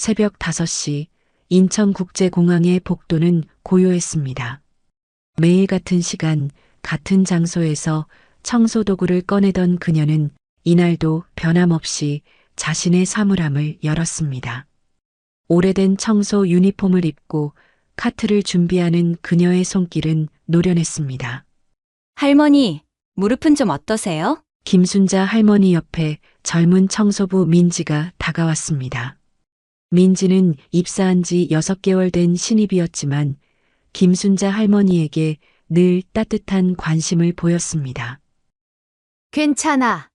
새벽 5시 인천국제공항의 복도는 고요했습니다. 매일 같은 시간, 같은 장소에서 청소도구를 꺼내던 그녀는 이날도 변함없이 자신의 사물함을 열었습니다. 오래된 청소 유니폼을 입고 카트를 준비하는 그녀의 손길은 노련했습니다. 할머니, 무릎은 좀 어떠세요? 김순자 할머니 옆에 젊은 청소부 민지가 다가왔습니다. 민지는 입사한 지 6개월 된 신입이었지만 김순자 할머니에게 늘 따뜻한 관심을 보였습니다. 괜찮아.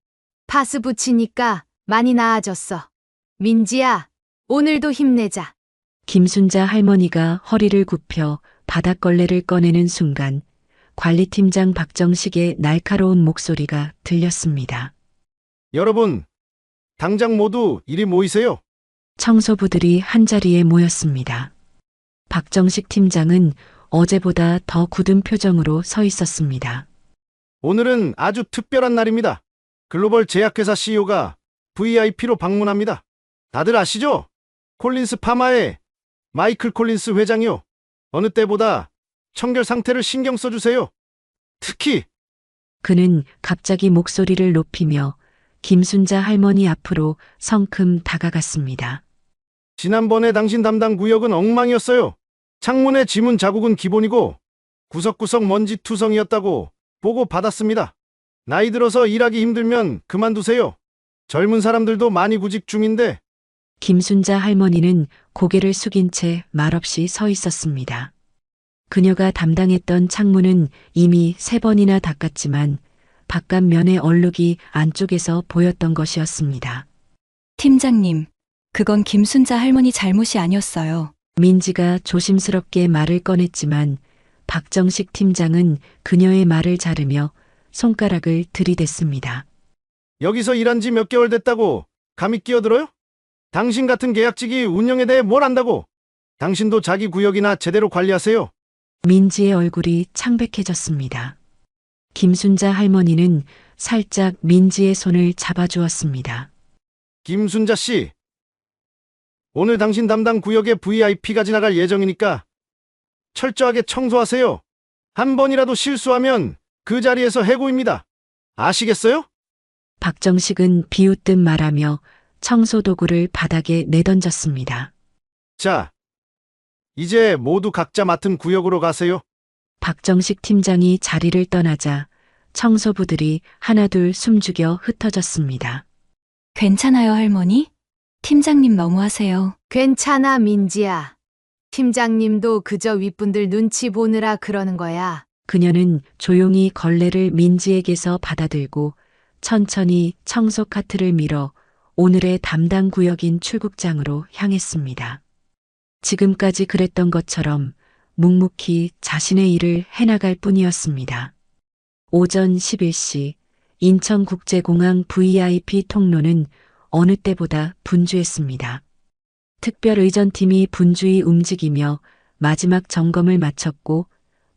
파스 붙이니까 많이 나아졌어. 민지야, 오늘도 힘내자. 김순자 할머니가 허리를 굽혀 바닥걸레를 꺼내는 순간 관리팀장 박정식의 날카로운 목소리가 들렸습니다. 여러분, 당장 모두 이리 모이세요. 청소부들이 한자리에 모였습니다. 박정식 팀장은 어제보다 더 굳은 표정으로 서 있었습니다. 오늘은 아주 특별한 날입니다. 글로벌 제약회사 CEO가 VIP로 방문합니다. 다들 아시죠? 콜린스 파마의 마이클 콜린스 회장이요. 어느 때보다 청결 상태를 신경 써주세요. 특히 그는 갑자기 목소리를 높이며 김순자 할머니 앞으로 성큼 다가갔습니다. 지난번에 당신 담당 구역은 엉망이었어요. 창문의 지문 자국은 기본이고 구석구석 먼지 투성이었다고 보고 받았습니다. 나이 들어서 일하기 힘들면 그만두세요. 젊은 사람들도 많이 구직 중인데. 김순자 할머니는 고개를 숙인 채 말없이 서 있었습니다. 그녀가 담당했던 창문은 이미 3번이나 닦았지만 바깥면의 얼룩이 안쪽에서 보였던 것이었습니다. 팀장님, 그건 김순자 할머니 잘못이 아니었어요. 민지가 조심스럽게 말을 꺼냈지만 박정식 팀장은 그녀의 말을 자르며 손가락을 들이댔습니다. 여기서 일한 지 몇 개월 됐다고 감히 끼어들어요? 당신 같은 계약직이 운영에 대해 뭘 안다고? 당신도 자기 구역이나 제대로 관리하세요. 민지의 얼굴이 창백해졌습니다. 김순자 할머니는 살짝 민지의 손을 잡아주었습니다. 김순자 씨, 오늘 당신 담당 구역에 VIP가 지나갈 예정이니까 철저하게 청소하세요. 한 번이라도 실수하면 그 자리에서 해고입니다. 아시겠어요? 박정식은 비웃듯 말하며 청소도구를 바닥에 내던졌습니다. 자, 이제 모두 각자 맡은 구역으로 가세요. 박정식 팀장이 자리를 떠나자 청소부들이 하나둘 숨죽여 흩어졌습니다. 괜찮아요, 할머니? 팀장님 너무하세요. 괜찮아, 민지야. 팀장님도 그저 윗분들 눈치 보느라 그러는 거야. 그녀는 조용히 걸레를 민지에게서 받아들고 천천히 청소 카트를 밀어 오늘의 담당 구역인 출국장으로 향했습니다. 지금까지 그랬던 것처럼 묵묵히 자신의 일을 해나갈 뿐이었습니다. 오전 11시 인천국제공항 VIP 통로는 어느 때보다 분주했습니다. 특별의전팀이 분주히 움직이며 마지막 점검을 마쳤고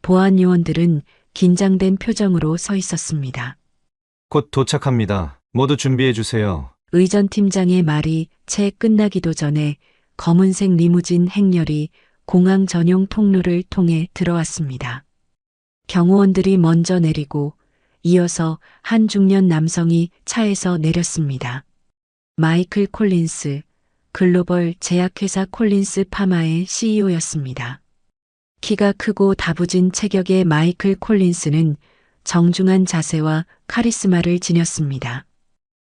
보안 요원들은 긴장된 표정으로 서 있었습니다. 곧 도착합니다. 모두 준비해 주세요. 의전팀장의 말이 채 끝나기도 전에 검은색 리무진 행렬이 공항 전용 통로를 통해 들어왔습니다. 경호원들이 먼저 내리고 이어서 한 중년 남성이 차에서 내렸습니다. 마이클 콜린스, 글로벌 제약회사 콜린스 파마의 CEO였습니다. 키가 크고 다부진 체격의 마이클 콜린스는 정중한 자세와 카리스마를 지녔습니다.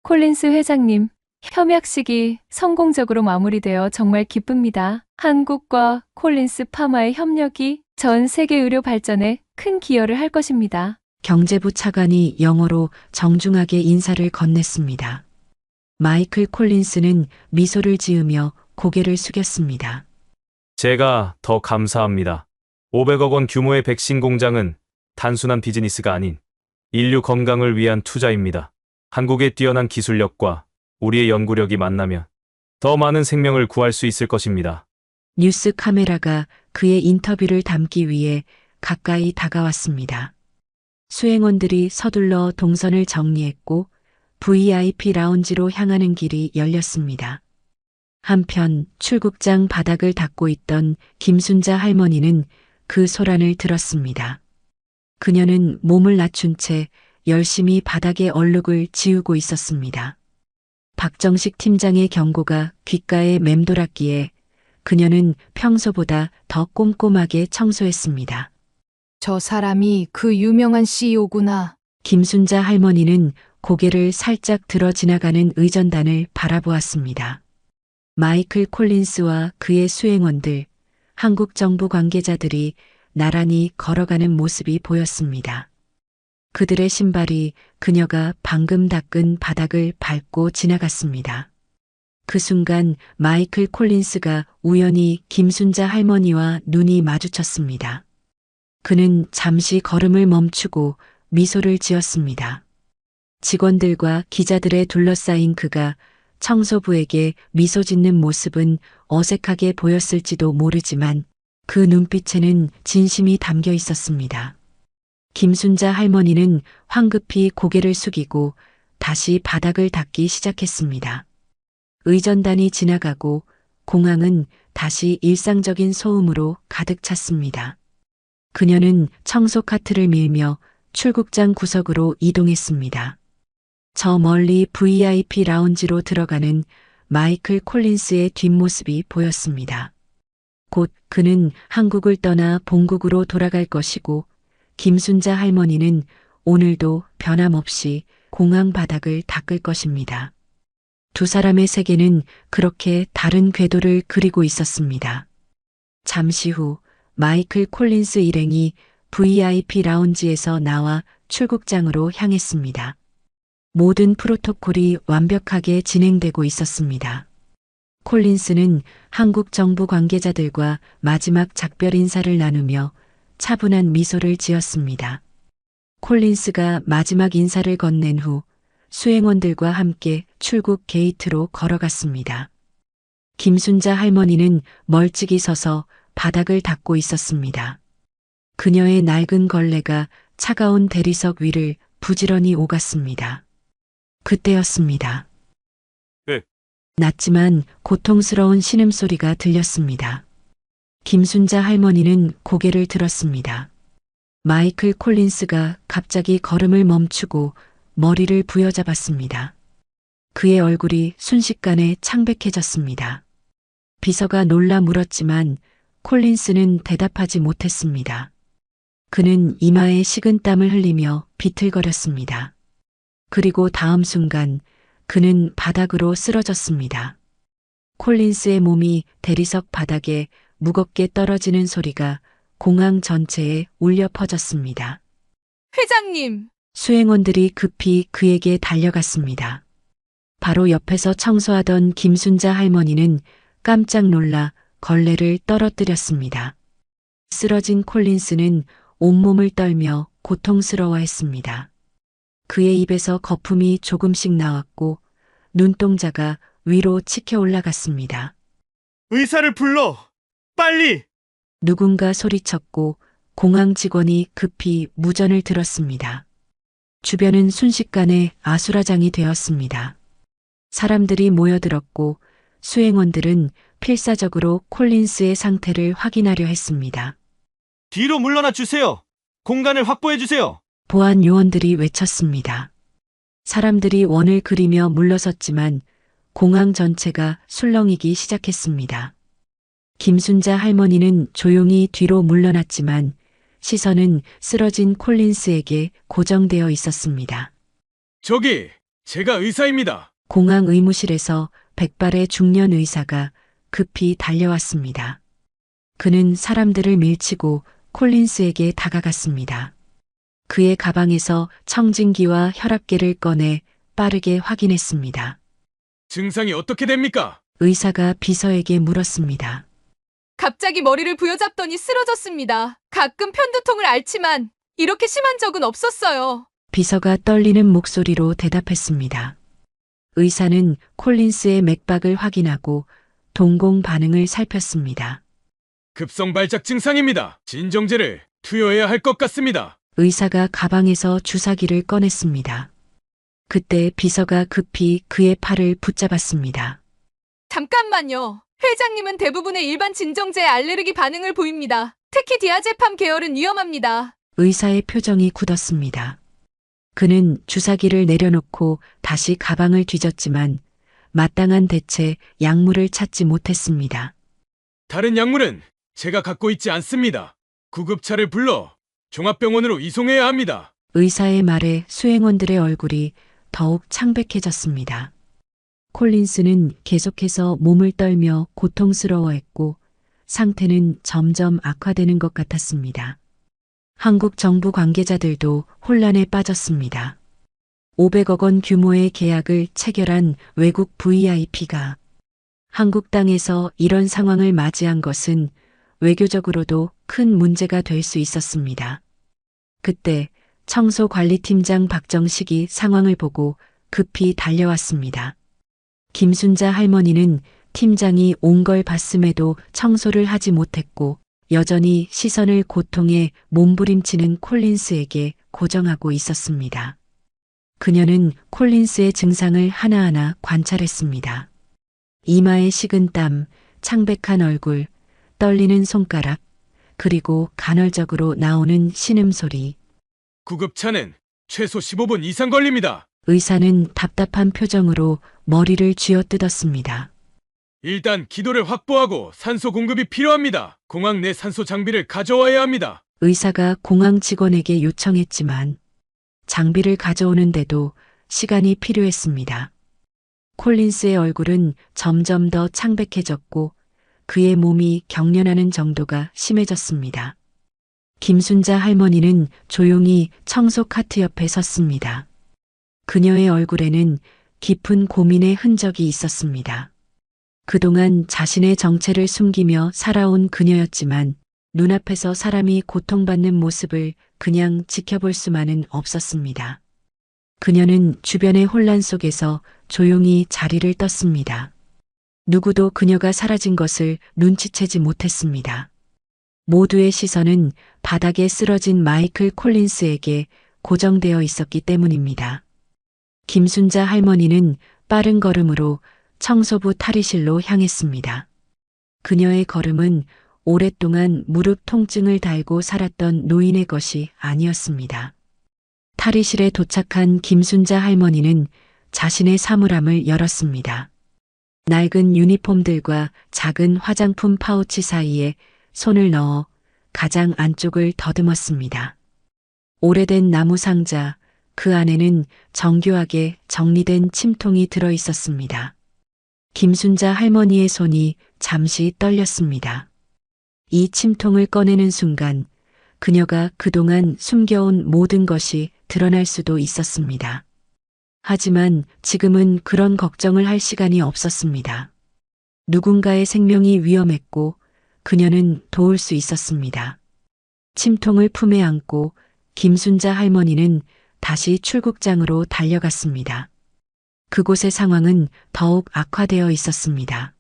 콜린스 회장님, 협약식이 성공적으로 마무리되어 정말 기쁩니다. 한국과 콜린스 파마의 협력이 전 세계 의료 발전에 큰 기여를 할 것입니다. 경제부 차관이 영어로 정중하게 인사를 건넸습니다. 마이클 콜린스는 미소를 지으며 고개를 숙였습니다. 제가 더 감사합니다. 500억 원 규모의 백신 공장은 단순한 비즈니스가 아닌 인류 건강을 위한 투자입니다. 한국의 뛰어난 기술력과 우리의 연구력이 만나면 더 많은 생명을 구할 수 있을 것입니다. 뉴스 카메라가 그의 인터뷰를 담기 위해 가까이 다가왔습니다. 수행원들이 서둘러 동선을 정리했고 VIP 라운지로 향하는 길이 열렸습니다. 한편 출국장 바닥을 닦고 있던 김순자 할머니는 그 소란을 들었습니다. 그녀는 몸을 낮춘 채 열심히 바닥에 얼룩을 지우고 있었습니다. 박정식 팀장의 경고가 귓가에 맴돌았기에 그녀는 평소보다 더 꼼꼼하게 청소했습니다. 저 사람이 그 유명한 CEO구나. 김순자 할머니는 고개를 살짝 들어 지나가는 의전단을 바라보았습니다. 마이클 콜린스와 그의 수행원들, 한국 정부 관계자들이 나란히 걸어가는 모습이 보였습니다. 그들의 신발이 그녀가 방금 닦은 바닥을 밟고 지나갔습니다. 그 순간 마이클 콜린스가 우연히 김순자 할머니와 눈이 마주쳤습니다. 그는 잠시 걸음을 멈추고 미소를 지었습니다. 직원들과 기자들에 둘러싸인 그가 청소부에게 미소 짓는 모습은 어색하게 보였을지도 모르지만 그 눈빛에는 진심이 담겨 있었습니다. 김순자 할머니는 황급히 고개를 숙이고 다시 바닥을 닦기 시작했습니다. 의전단이 지나가고 공항은 다시 일상적인 소음으로 가득 찼습니다. 그녀는 청소 카트를 밀며 출국장 구석으로 이동했습니다. 저 멀리 VIP 라운지로 들어가는 마이클 콜린스의 뒷모습이 보였습니다. 곧 그는 한국을 떠나 본국으로 돌아갈 것이고 김순자 할머니는 오늘도 변함없이 공항 바닥을 닦을 것입니다. 두 사람의 세계는 그렇게 다른 궤도를 그리고 있었습니다. 잠시 후 마이클 콜린스 일행이 VIP 라운지에서 나와 출국장으로 향했습니다. 모든 프로토콜이 완벽하게 진행되고 있었습니다. 콜린스는 한국 정부 관계자들과 마지막 작별 인사를 나누며 차분한 미소를 지었습니다. 콜린스가 마지막 인사를 건넨 후 수행원들과 함께 출국 게이트로 걸어갔습니다. 김순자 할머니는 멀찍이 서서 바닥을 닦고 있었습니다. 그녀의 낡은 걸레가 차가운 대리석 위를 부지런히 오갔습니다. 그때였습니다. 낮지만 고통스러운 신음소리가 들렸습니다. 김순자 할머니는 고개를 들었습니다. 마이클 콜린스가 갑자기 걸음을 멈추고 머리를 부여잡았습니다. 그의 얼굴이 순식간에 창백해졌습니다. 비서가 놀라 물었지만 콜린스는 대답하지 못했습니다. 그는 이마에 식은땀을 흘리며 비틀거렸습니다. 그리고 다음 순간 그는 바닥으로 쓰러졌습니다. 콜린스의 몸이 대리석 바닥에 무겁게 떨어지는 소리가 공항 전체에 울려 퍼졌습니다. 회장님! 수행원들이 급히 그에게 달려갔습니다. 바로 옆에서 청소하던 김순자 할머니는 깜짝 놀라 걸레를 떨어뜨렸습니다. 쓰러진 콜린스는 온몸을 떨며 고통스러워했습니다. 그의 입에서 거품이 조금씩 나왔고 눈동자가 위로 치켜 올라갔습니다. 의사를 불러! 빨리! 누군가 소리쳤고 공항 직원이 급히 무전을 들었습니다. 주변은 순식간에 아수라장이 되었습니다. 사람들이 모여들었고 수행원들은 필사적으로 콜린스의 상태를 확인하려 했습니다. 뒤로 물러나 주세요! 공간을 확보해 주세요! 보안 요원들이 외쳤습니다. 사람들이 원을 그리며 물러섰지만 공항 전체가 술렁이기 시작했습니다. 김순자 할머니는 조용히 뒤로 물러났지만 시선은 쓰러진 콜린스에게 고정되어 있었습니다. 저기, 제가 의사입니다. 공항 의무실에서 백발의 중년 의사가 급히 달려왔습니다. 그는 사람들을 밀치고 콜린스에게 다가갔습니다. 그의 가방에서 청진기와 혈압계를 꺼내 빠르게 확인했습니다. 증상이 어떻게 됩니까? 의사가 비서에게 물었습니다. 갑자기 머리를 부여잡더니 쓰러졌습니다. 가끔 편두통을 앓지만 이렇게 심한 적은 없었어요. 비서가 떨리는 목소리로 대답했습니다. 의사는 콜린스의 맥박을 확인하고 동공 반응을 살폈습니다. 급성 발작 증상입니다. 진정제를 투여해야 할 것 같습니다. 의사가 가방에서 주사기를 꺼냈습니다. 그때 비서가 급히 그의 팔을 붙잡았습니다. 잠깐만요. 회장님은 대부분의 일반 진정제에 알레르기 반응을 보입니다. 특히 디아제팜 계열은 위험합니다. 의사의 표정이 굳었습니다. 그는 주사기를 내려놓고 다시 가방을 뒤졌지만 마땅한 대체 약물을 찾지 못했습니다. 다른 약물은 제가 갖고 있지 않습니다. 구급차를 불러 종합병원으로 이송해야 합니다. 의사의 말에 수행원들의 얼굴이 더욱 창백해졌습니다. 콜린스는 계속해서 몸을 떨며 고통스러워했고 상태는 점점 악화되는 것 같았습니다. 한국 정부 관계자들도 혼란에 빠졌습니다. 500억 원 규모의 계약을 체결한 외국 VIP가 한국 땅에서 이런 상황을 맞이한 것은 외교적으로도 큰 문제가 될 수 있었습니다. 그때 청소관리팀장 박정식이 상황을 보고 급히 달려왔습니다. 김순자 할머니는 팀장이 온 걸 봤음에도 청소를 하지 못했고 여전히 시선을 고통에 몸부림치는 콜린스에게 고정하고 있었습니다. 그녀는 콜린스의 증상을 하나하나 관찰했습니다. 이마에 식은 땀, 창백한 얼굴, 떨리는 손가락, 그리고 간헐적으로 나오는 신음소리. 구급차는 최소 15분 이상 걸립니다. 의사는 답답한 표정으로 머리를 쥐어뜯었습니다. 일단 기도를 확보하고 산소 공급이 필요합니다. 공항 내 산소 장비를 가져와야 합니다. 의사가 공항 직원에게 요청했지만 장비를 가져오는데도 시간이 필요했습니다. 콜린스의 얼굴은 점점 더 창백해졌고 그의 몸이 경련하는 정도가 심해졌습니다. 김순자 할머니는 조용히 청소 카트 옆에 섰습니다. 그녀의 얼굴에는 깊은 고민의 흔적이 있었습니다. 그동안 자신의 정체를 숨기며 살아온 그녀였지만 눈앞에서 사람이 고통받는 모습을 그냥 지켜볼 수만은 없었습니다. 그녀는 주변의 혼란 속에서 조용히 자리를 떴습니다. 누구도 그녀가 사라진 것을 눈치채지 못했습니다. 모두의 시선은 바닥에 쓰러진 마이클 콜린스에게 고정되어 있었기 때문입니다. 김순자 할머니는 빠른 걸음으로 청소부 탈의실로 향했습니다. 그녀의 걸음은 오랫동안 무릎 통증을 달고 살았던 노인의 것이 아니었습니다. 탈의실에 도착한 김순자 할머니는 자신의 사물함을 열었습니다. 낡은 유니폼들과 작은 화장품 파우치 사이에 손을 넣어 가장 안쪽을 더듬었습니다. 오래된 나무 상자, 그 안에는 정교하게 정리된 침통이 들어 있었습니다. 김순자 할머니의 손이 잠시 떨렸습니다. 이 침통을 꺼내는 순간 그녀가 그동안 숨겨온 모든 것이 드러날 수도 있었습니다. 하지만 지금은 그런 걱정을 할 시간이 없었습니다. 누군가의 생명이 위험했고 그녀는 도울 수 있었습니다. 침통을 품에 안고 김순자 할머니는 다시 출국장으로 달려갔습니다. 그곳의 상황은 더욱 악화되어 있었습니다.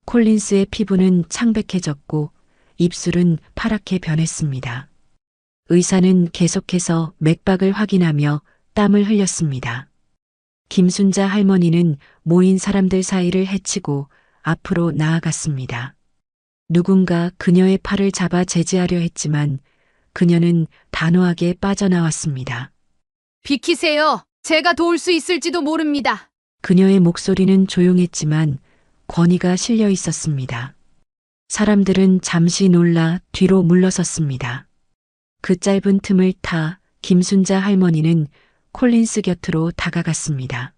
콜린스의 피부는 창백해졌고 입술은 파랗게 변했습니다. 의사는 계속해서 맥박을 확인하며 땀을 흘렸습니다. 김순자 할머니는 모인 사람들 사이를 헤치고 앞으로 나아갔습니다. 누군가 그녀의 팔을 잡아 제지하려 했지만 그녀는 단호하게 빠져나왔습니다. 비키세요. 제가 도울 수 있을지도 모릅니다. 그녀의 목소리는 조용했지만 권위가 실려 있었습니다. 사람들은 잠시 놀라 뒤로 물러섰습니다. 그 짧은 틈을 타 김순자 할머니는 콜린스 곁으로 다가갔습니다.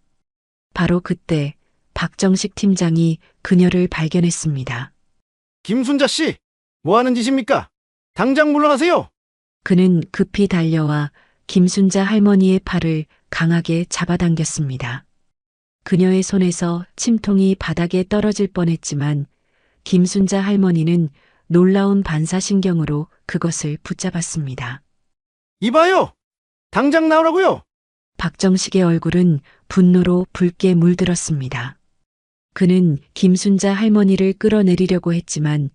바로 그때 박정식 팀장이 그녀를 발견했습니다. 김순자 씨, 뭐 하는 짓입니까? 당장 물러나세요. 그는 급히 달려와 김순자 할머니의 팔을 강하게 잡아당겼습니다. 그녀의 손에서 침통이 바닥에 떨어질 뻔했지만 김순자 할머니는 놀라운 반사신경으로 그것을 붙잡았습니다. 이봐요. 당장 나오라고요. 박정식의 얼굴은 분노로 붉게 물들었습니다. 그는 김순자 할머니를 끌어내리려고 했지만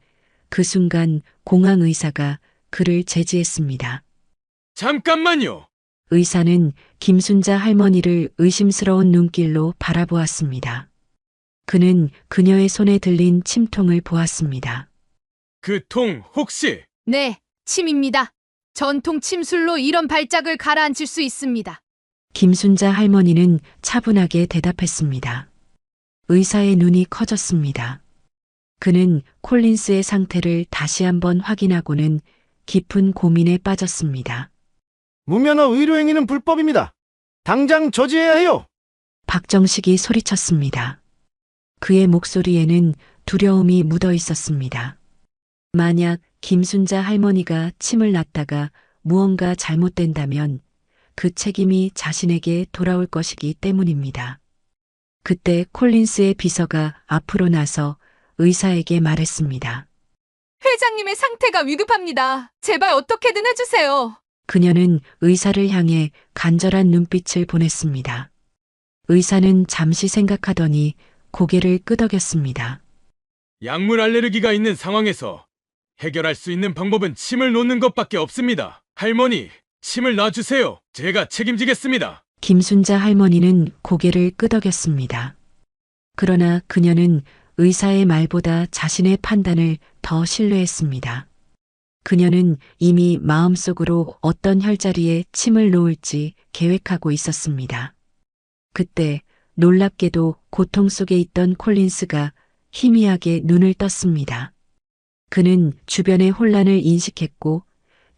그 순간 공항 의사가 그를 제지했습니다. 잠깐만요. 의사는 김순자 할머니를 의심스러운 눈길로 바라보았습니다. 그는 그녀의 손에 들린 침통을 보았습니다. 그 통 혹시 네, 침입니다. 전통 침술로 이런 발작을 가라앉힐 수 있습니다. 김순자 할머니는 차분하게 대답했습니다. 의사의 눈이 커졌습니다. 그는 콜린스의 상태를 다시 한번 확인하고는 깊은 고민에 빠졌습니다. 무면허 의료행위는 불법입니다. 당장 저지해야 해요. 박정식이 소리쳤습니다. 그의 목소리에는 두려움이 묻어 있었습니다. 만약 김순자 할머니가 침을 놨다가 무언가 잘못된다면 그 책임이 자신에게 돌아올 것이기 때문입니다. 그때 콜린스의 비서가 앞으로 나서 의사에게 말했습니다. 회장님의 상태가 위급합니다. 제발 어떻게든 해주세요. 그녀는 의사를 향해 간절한 눈빛을 보냈습니다. 의사는 잠시 생각하더니 고개를 끄덕였습니다. 약물 알레르기가 있는 상황에서 해결할 수 있는 방법은 침을 놓는 것밖에 없습니다. 할머니, 침을 놔주세요. 제가 책임지겠습니다. 김순자 할머니는 고개를 끄덕였습니다. 그러나 그녀는 의사의 말보다 자신의 판단을 더 신뢰했습니다. 그녀는 이미 마음속으로 어떤 혈자리에 침을 놓을지 계획하고 있었습니다. 그때 놀랍게도 고통 속에 있던 콜린스가 희미하게 눈을 떴습니다. 그는 주변의 혼란을 인식했고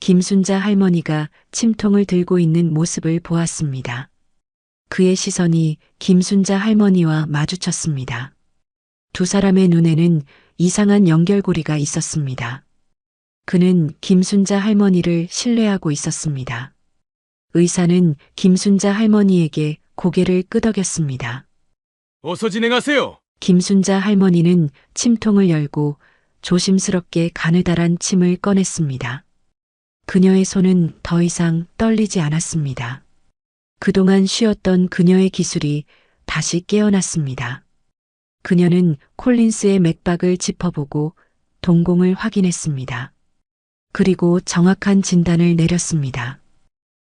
김순자 할머니가 침통을 들고 있는 모습을 보았습니다. 그의 시선이 김순자 할머니와 마주쳤습니다. 두 사람의 눈에는 이상한 연결고리가 있었습니다. 그는 김순자 할머니를 신뢰하고 있었습니다. 의사는 김순자 할머니에게 고개를 끄덕였습니다. 어서 진행하세요. 김순자 할머니는 침통을 열고 조심스럽게 가느다란 침을 꺼냈습니다. 그녀의 손은 더 이상 떨리지 않았습니다. 그동안 쉬었던 그녀의 기술이 다시 깨어났습니다. 그녀는 콜린스의 맥박을 짚어보고 동공을 확인했습니다. 그리고 정확한 진단을 내렸습니다.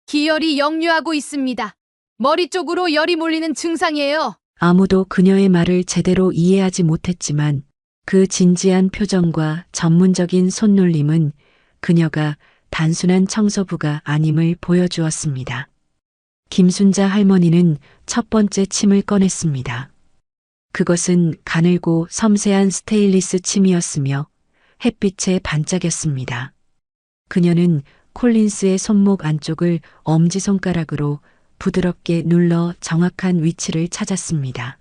기열이 역류하고 있습니다. 머리 쪽으로 열이 몰리는 증상이에요. 아무도 그녀의 말을 제대로 이해하지 못했지만 그 진지한 표정과 전문적인 손놀림은 그녀가 단순한 청소부가 아님을 보여주었습니다. 김순자 할머니는 첫 번째 침을 꺼냈습니다. 그것은 가늘고 섬세한 스테인리스 침이었으며 햇빛에 반짝였습니다. 그녀는 콜린스의 손목 안쪽을 엄지손가락으로 부드럽게 눌러 정확한 위치를 찾았습니다.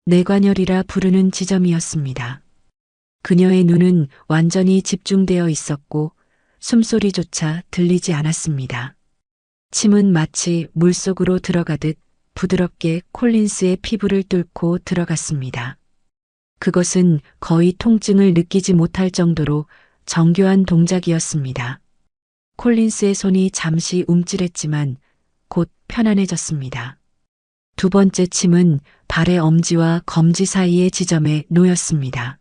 뇌관열이라 부르는 지점이었습니다. 그녀의 눈은 완전히 집중되어 있었고 숨소리조차 들리지 않았습니다. 침은 마치 물속으로 들어가듯 부드럽게 콜린스의 피부를 뚫고 들어갔습니다. 그것은 거의 통증을 느끼지 못할 정도로 정교한 동작이었습니다. 콜린스의 손이 잠시 움찔했지만 곧 편안해졌습니다. 두 번째 침은 발의 엄지와 검지 사이의 지점에 놓였습니다.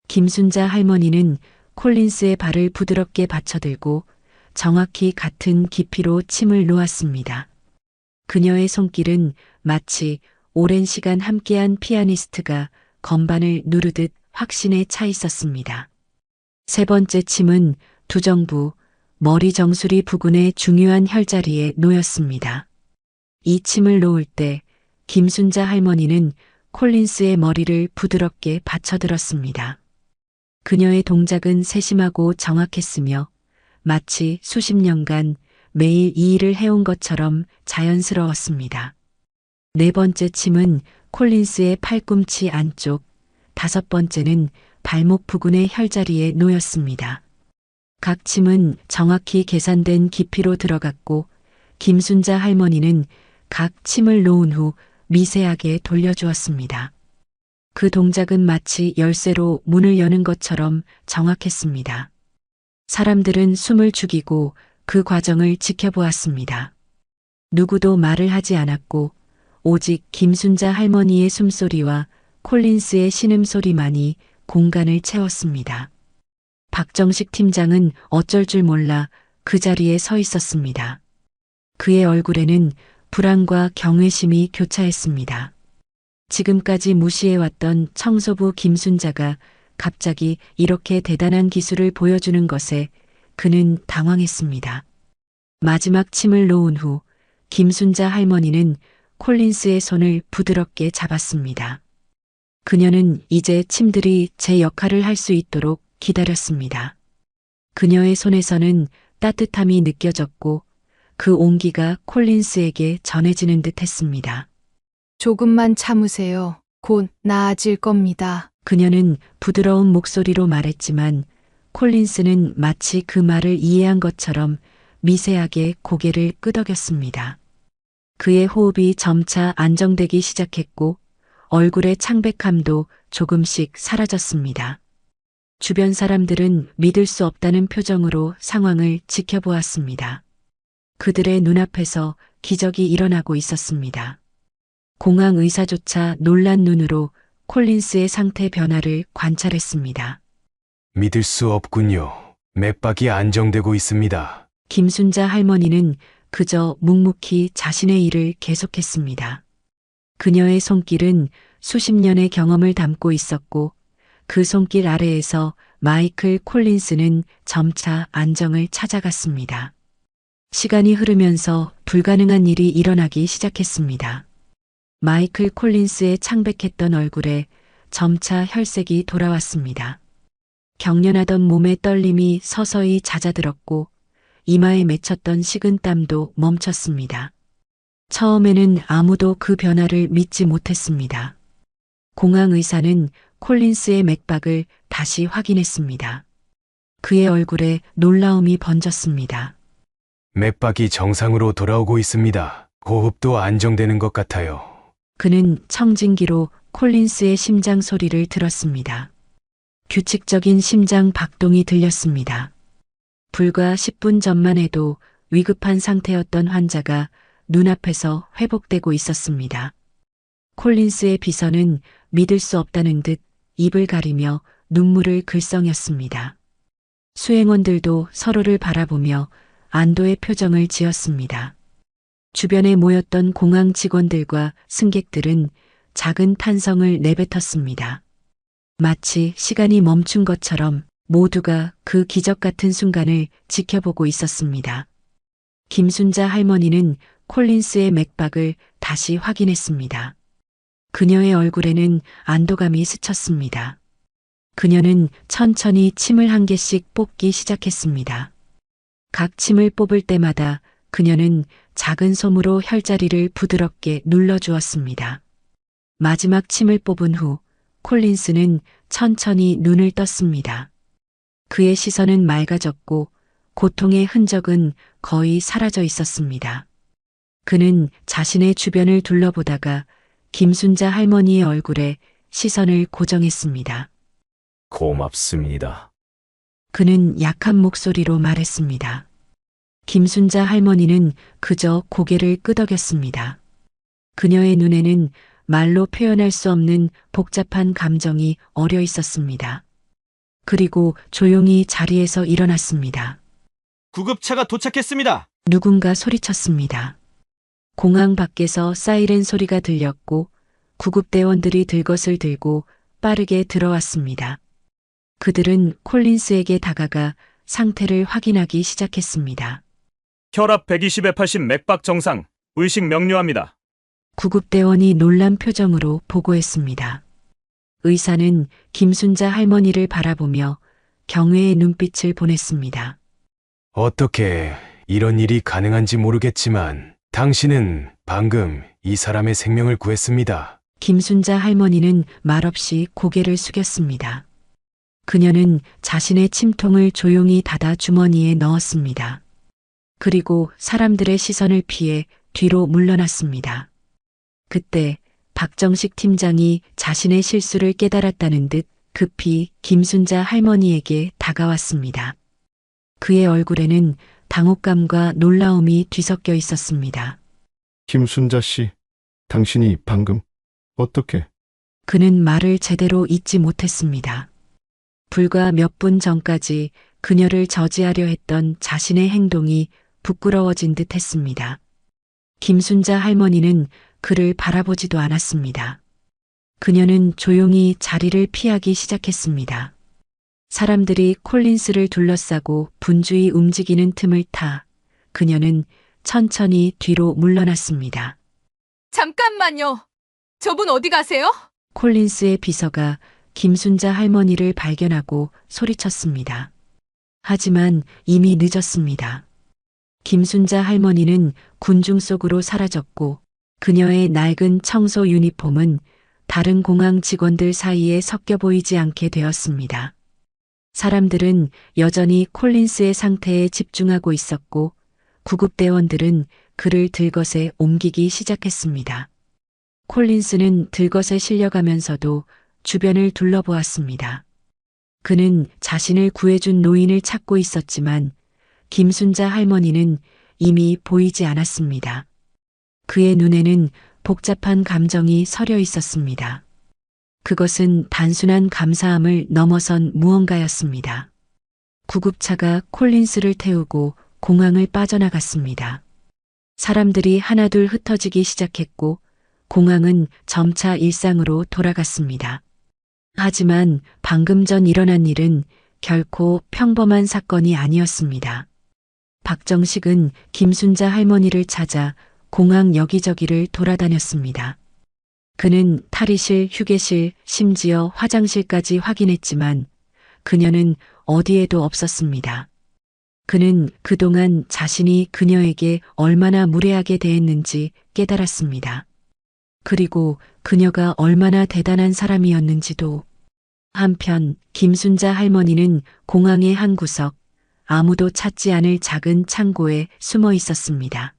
김순자 할머니는 콜린스의 발을 부드럽게 받쳐들고 정확히 같은 깊이로 침을 놓았습니다. 그녀의 손길은 마치 오랜 시간 함께한 피아니스트가 건반을 누르듯 확신에 차 있었습니다. 세 번째 침은 두정부, 머리 정수리 부근의 중요한 혈자리에 놓였습니다. 이 침을 놓을 때 김순자 할머니는 콜린스의 머리를 부드럽게 받쳐들었습니다. 그녀의 동작은 세심하고 정확했으며 마치 수십 년간 매일 이 일을 해온 것처럼 자연스러웠습니다. 네 번째 침은 콜린스의 팔꿈치 안쪽, 다섯 번째는 발목 부근의 혈자리에 놓였습니다. 각 침은 정확히 계산된 깊이로 들어갔고 김순자 할머니는 각 침을 놓은 후 미세하게 돌려주었습니다. 그 동작은 마치 열쇠로 문을 여는 것처럼 정확했습니다. 사람들은 숨을 죽이고 그 과정을 지켜보았습니다. 누구도 말을 하지 않았고 오직 김순자 할머니의 숨소리와 콜린스의 신음소리만이 공간을 채웠습니다. 박정식 팀장은 어쩔 줄 몰라 그 자리에 서 있었습니다. 그의 얼굴에는 불안과 경외심이 교차했습니다. 지금까지 무시해왔던 청소부 김순자가 갑자기 이렇게 대단한 기술을 보여주는 것에 그는 당황했습니다. 마지막 침을 놓은 후 김순자 할머니는 콜린스의 손을 부드럽게 잡았습니다. 그녀는 이제 침들이 제 역할을 할 수 있도록 기다렸습니다. 그녀의 손에서는 따뜻함이 느껴졌고 그 온기가 콜린스에게 전해지는 듯 했습니다. 조금만 참으세요. 곧 나아질 겁니다. 그녀는 부드러운 목소리로 말했지만 콜린스는 마치 그 말을 이해한 것처럼 미세하게 고개를 끄덕였습니다. 그의 호흡이 점차 안정되기 시작했고 얼굴의 창백함도 조금씩 사라졌습니다. 주변 사람들은 믿을 수 없다는 표정으로 상황을 지켜보았습니다. 그들의 눈앞에서 기적이 일어나고 있었습니다. 공항 의사조차 놀란 눈으로 콜린스의 상태 변화를 관찰했습니다. 믿을 수 없군요. 맥박이 안정되고 있습니다. 김순자 할머니는 그저 묵묵히 자신의 일을 계속했습니다. 그녀의 손길은 수십 년의 경험을 담고 있었고 그 손길 아래에서 마이클 콜린스는 점차 안정을 찾아갔습니다. 시간이 흐르면서 불가능한 일이 일어나기 시작했습니다. 마이클 콜린스의 창백했던 얼굴에 점차 혈색이 돌아왔습니다. 경련하던 몸의 떨림이 서서히 잦아들었고 이마에 맺혔던 식은땀도 멈췄습니다. 처음에는 아무도 그 변화를 믿지 못했습니다. 공항 의사는 콜린스의 맥박을 다시 확인했습니다. 그의 얼굴에 놀라움이 번졌습니다. 맥박이 정상으로 돌아오고 있습니다. 호흡도 안정되는 것 같아요. 그는 청진기로 콜린스의 심장 소리를 들었습니다. 규칙적인 심장 박동이 들렸습니다. 불과 10분 전만 해도 위급한 상태였던 환자가 눈앞에서 회복되고 있었습니다. 콜린스의 비서는 믿을 수 없다는 듯 입을 가리며 눈물을 글썽였습니다. 수행원들도 서로를 바라보며 안도의 표정을 지었습니다. 주변에 모였던 공항 직원들과 승객들은 작은 탄성을 내뱉었습니다. 마치 시간이 멈춘 것처럼 모두가 그 기적 같은 순간을 지켜보고 있었습니다. 김순자 할머니는 콜린스의 맥박을 다시 확인했습니다. 그녀의 얼굴에는 안도감이 스쳤습니다. 그녀는 천천히 침을 한 개씩 뽑기 시작했습니다. 각 침을 뽑을 때마다 그녀는 작은 솜으로 혈자리를 부드럽게 눌러주었습니다. 마지막 침을 뽑은 후 콜린스는 천천히 눈을 떴습니다. 그의 시선은 맑아졌고 고통의 흔적은 거의 사라져 있었습니다. 그는 자신의 주변을 둘러보다가 김순자 할머니의 얼굴에 시선을 고정했습니다. 고맙습니다. 그는 약한 목소리로 말했습니다. 김순자 할머니는 그저 고개를 끄덕였습니다. 그녀의 눈에는 말로 표현할 수 없는 복잡한 감정이 어려 있었습니다. 그리고 조용히 자리에서 일어났습니다. 구급차가 도착했습니다. 누군가 소리쳤습니다. 공항 밖에서 사이렌 소리가 들렸고 구급대원들이 들것을 들고 빠르게 들어왔습니다. 그들은 콜린스에게 다가가 상태를 확인하기 시작했습니다. 혈압 120에 80 맥박 정상, 의식 명료합니다. 구급대원이 놀란 표정으로 보고했습니다. 의사는 김순자 할머니를 바라보며 경외의 눈빛을 보냈습니다. 어떻게 이런 일이 가능한지 모르겠지만 당신은 방금 이 사람의 생명을 구했습니다. 김순자 할머니는 말없이 고개를 숙였습니다. 그녀는 자신의 침통을 조용히 닫아 주머니에 넣었습니다. 그리고 사람들의 시선을 피해 뒤로 물러났습니다. 그때 박정식 팀장이 자신의 실수를 깨달았다는 듯 급히 김순자 할머니에게 다가왔습니다. 그의 얼굴에는 당혹감과 놀라움이 뒤섞여 있었습니다. 김순자 씨, 당신이 방금 어떻게? 그는 말을 제대로 잇지 못했습니다. 불과 몇 분 전까지 그녀를 저지하려 했던 자신의 행동이 부끄러워진 듯 했습니다. 김순자 할머니는 그를 바라보지도 않았습니다. 그녀는 조용히 자리를 피하기 시작했습니다. 사람들이 콜린스를 둘러싸고 분주히 움직이는 틈을 타 그녀는 천천히 뒤로 물러났습니다. 잠깐만요. 저분 어디 가세요? 콜린스의 비서가 김순자 할머니를 발견하고 소리쳤습니다. 하지만 이미 늦었습니다. 김순자 할머니는 군중 속으로 사라졌고 그녀의 낡은 청소 유니폼은 다른 공항 직원들 사이에 섞여 보이지 않게 되었습니다. 사람들은 여전히 콜린스의 상태에 집중하고 있었고 구급대원들은 그를 들것에 옮기기 시작했습니다. 콜린스는 들것에 실려가면서도 주변을 둘러보았습니다. 그는 자신을 구해준 노인을 찾고 있었지만 김순자 할머니는 이미 보이지 않았습니다. 그의 눈에는 복잡한 감정이 서려 있었습니다. 그것은 단순한 감사함을 넘어선 무언가였습니다. 구급차가 콜린스를 태우고 공항을 빠져나갔습니다. 사람들이 하나둘 흩어지기 시작했고 공항은 점차 일상으로 돌아갔습니다. 하지만 방금 전 일어난 일은 결코 평범한 사건이 아니었습니다. 박정식은 김순자 할머니를 찾아 공항 여기저기를 돌아다녔습니다. 그는 탈의실, 휴게실, 심지어 화장실까지 확인했지만 그녀는 어디에도 없었습니다. 그는 그동안 자신이 그녀에게 얼마나 무례하게 대했는지 깨달았습니다. 그리고 그녀가 얼마나 대단한 사람이었는지도. 한편 김순자 할머니는 공항의 한 구석, 아무도 찾지 않을 작은 창고에 숨어 있었습니다.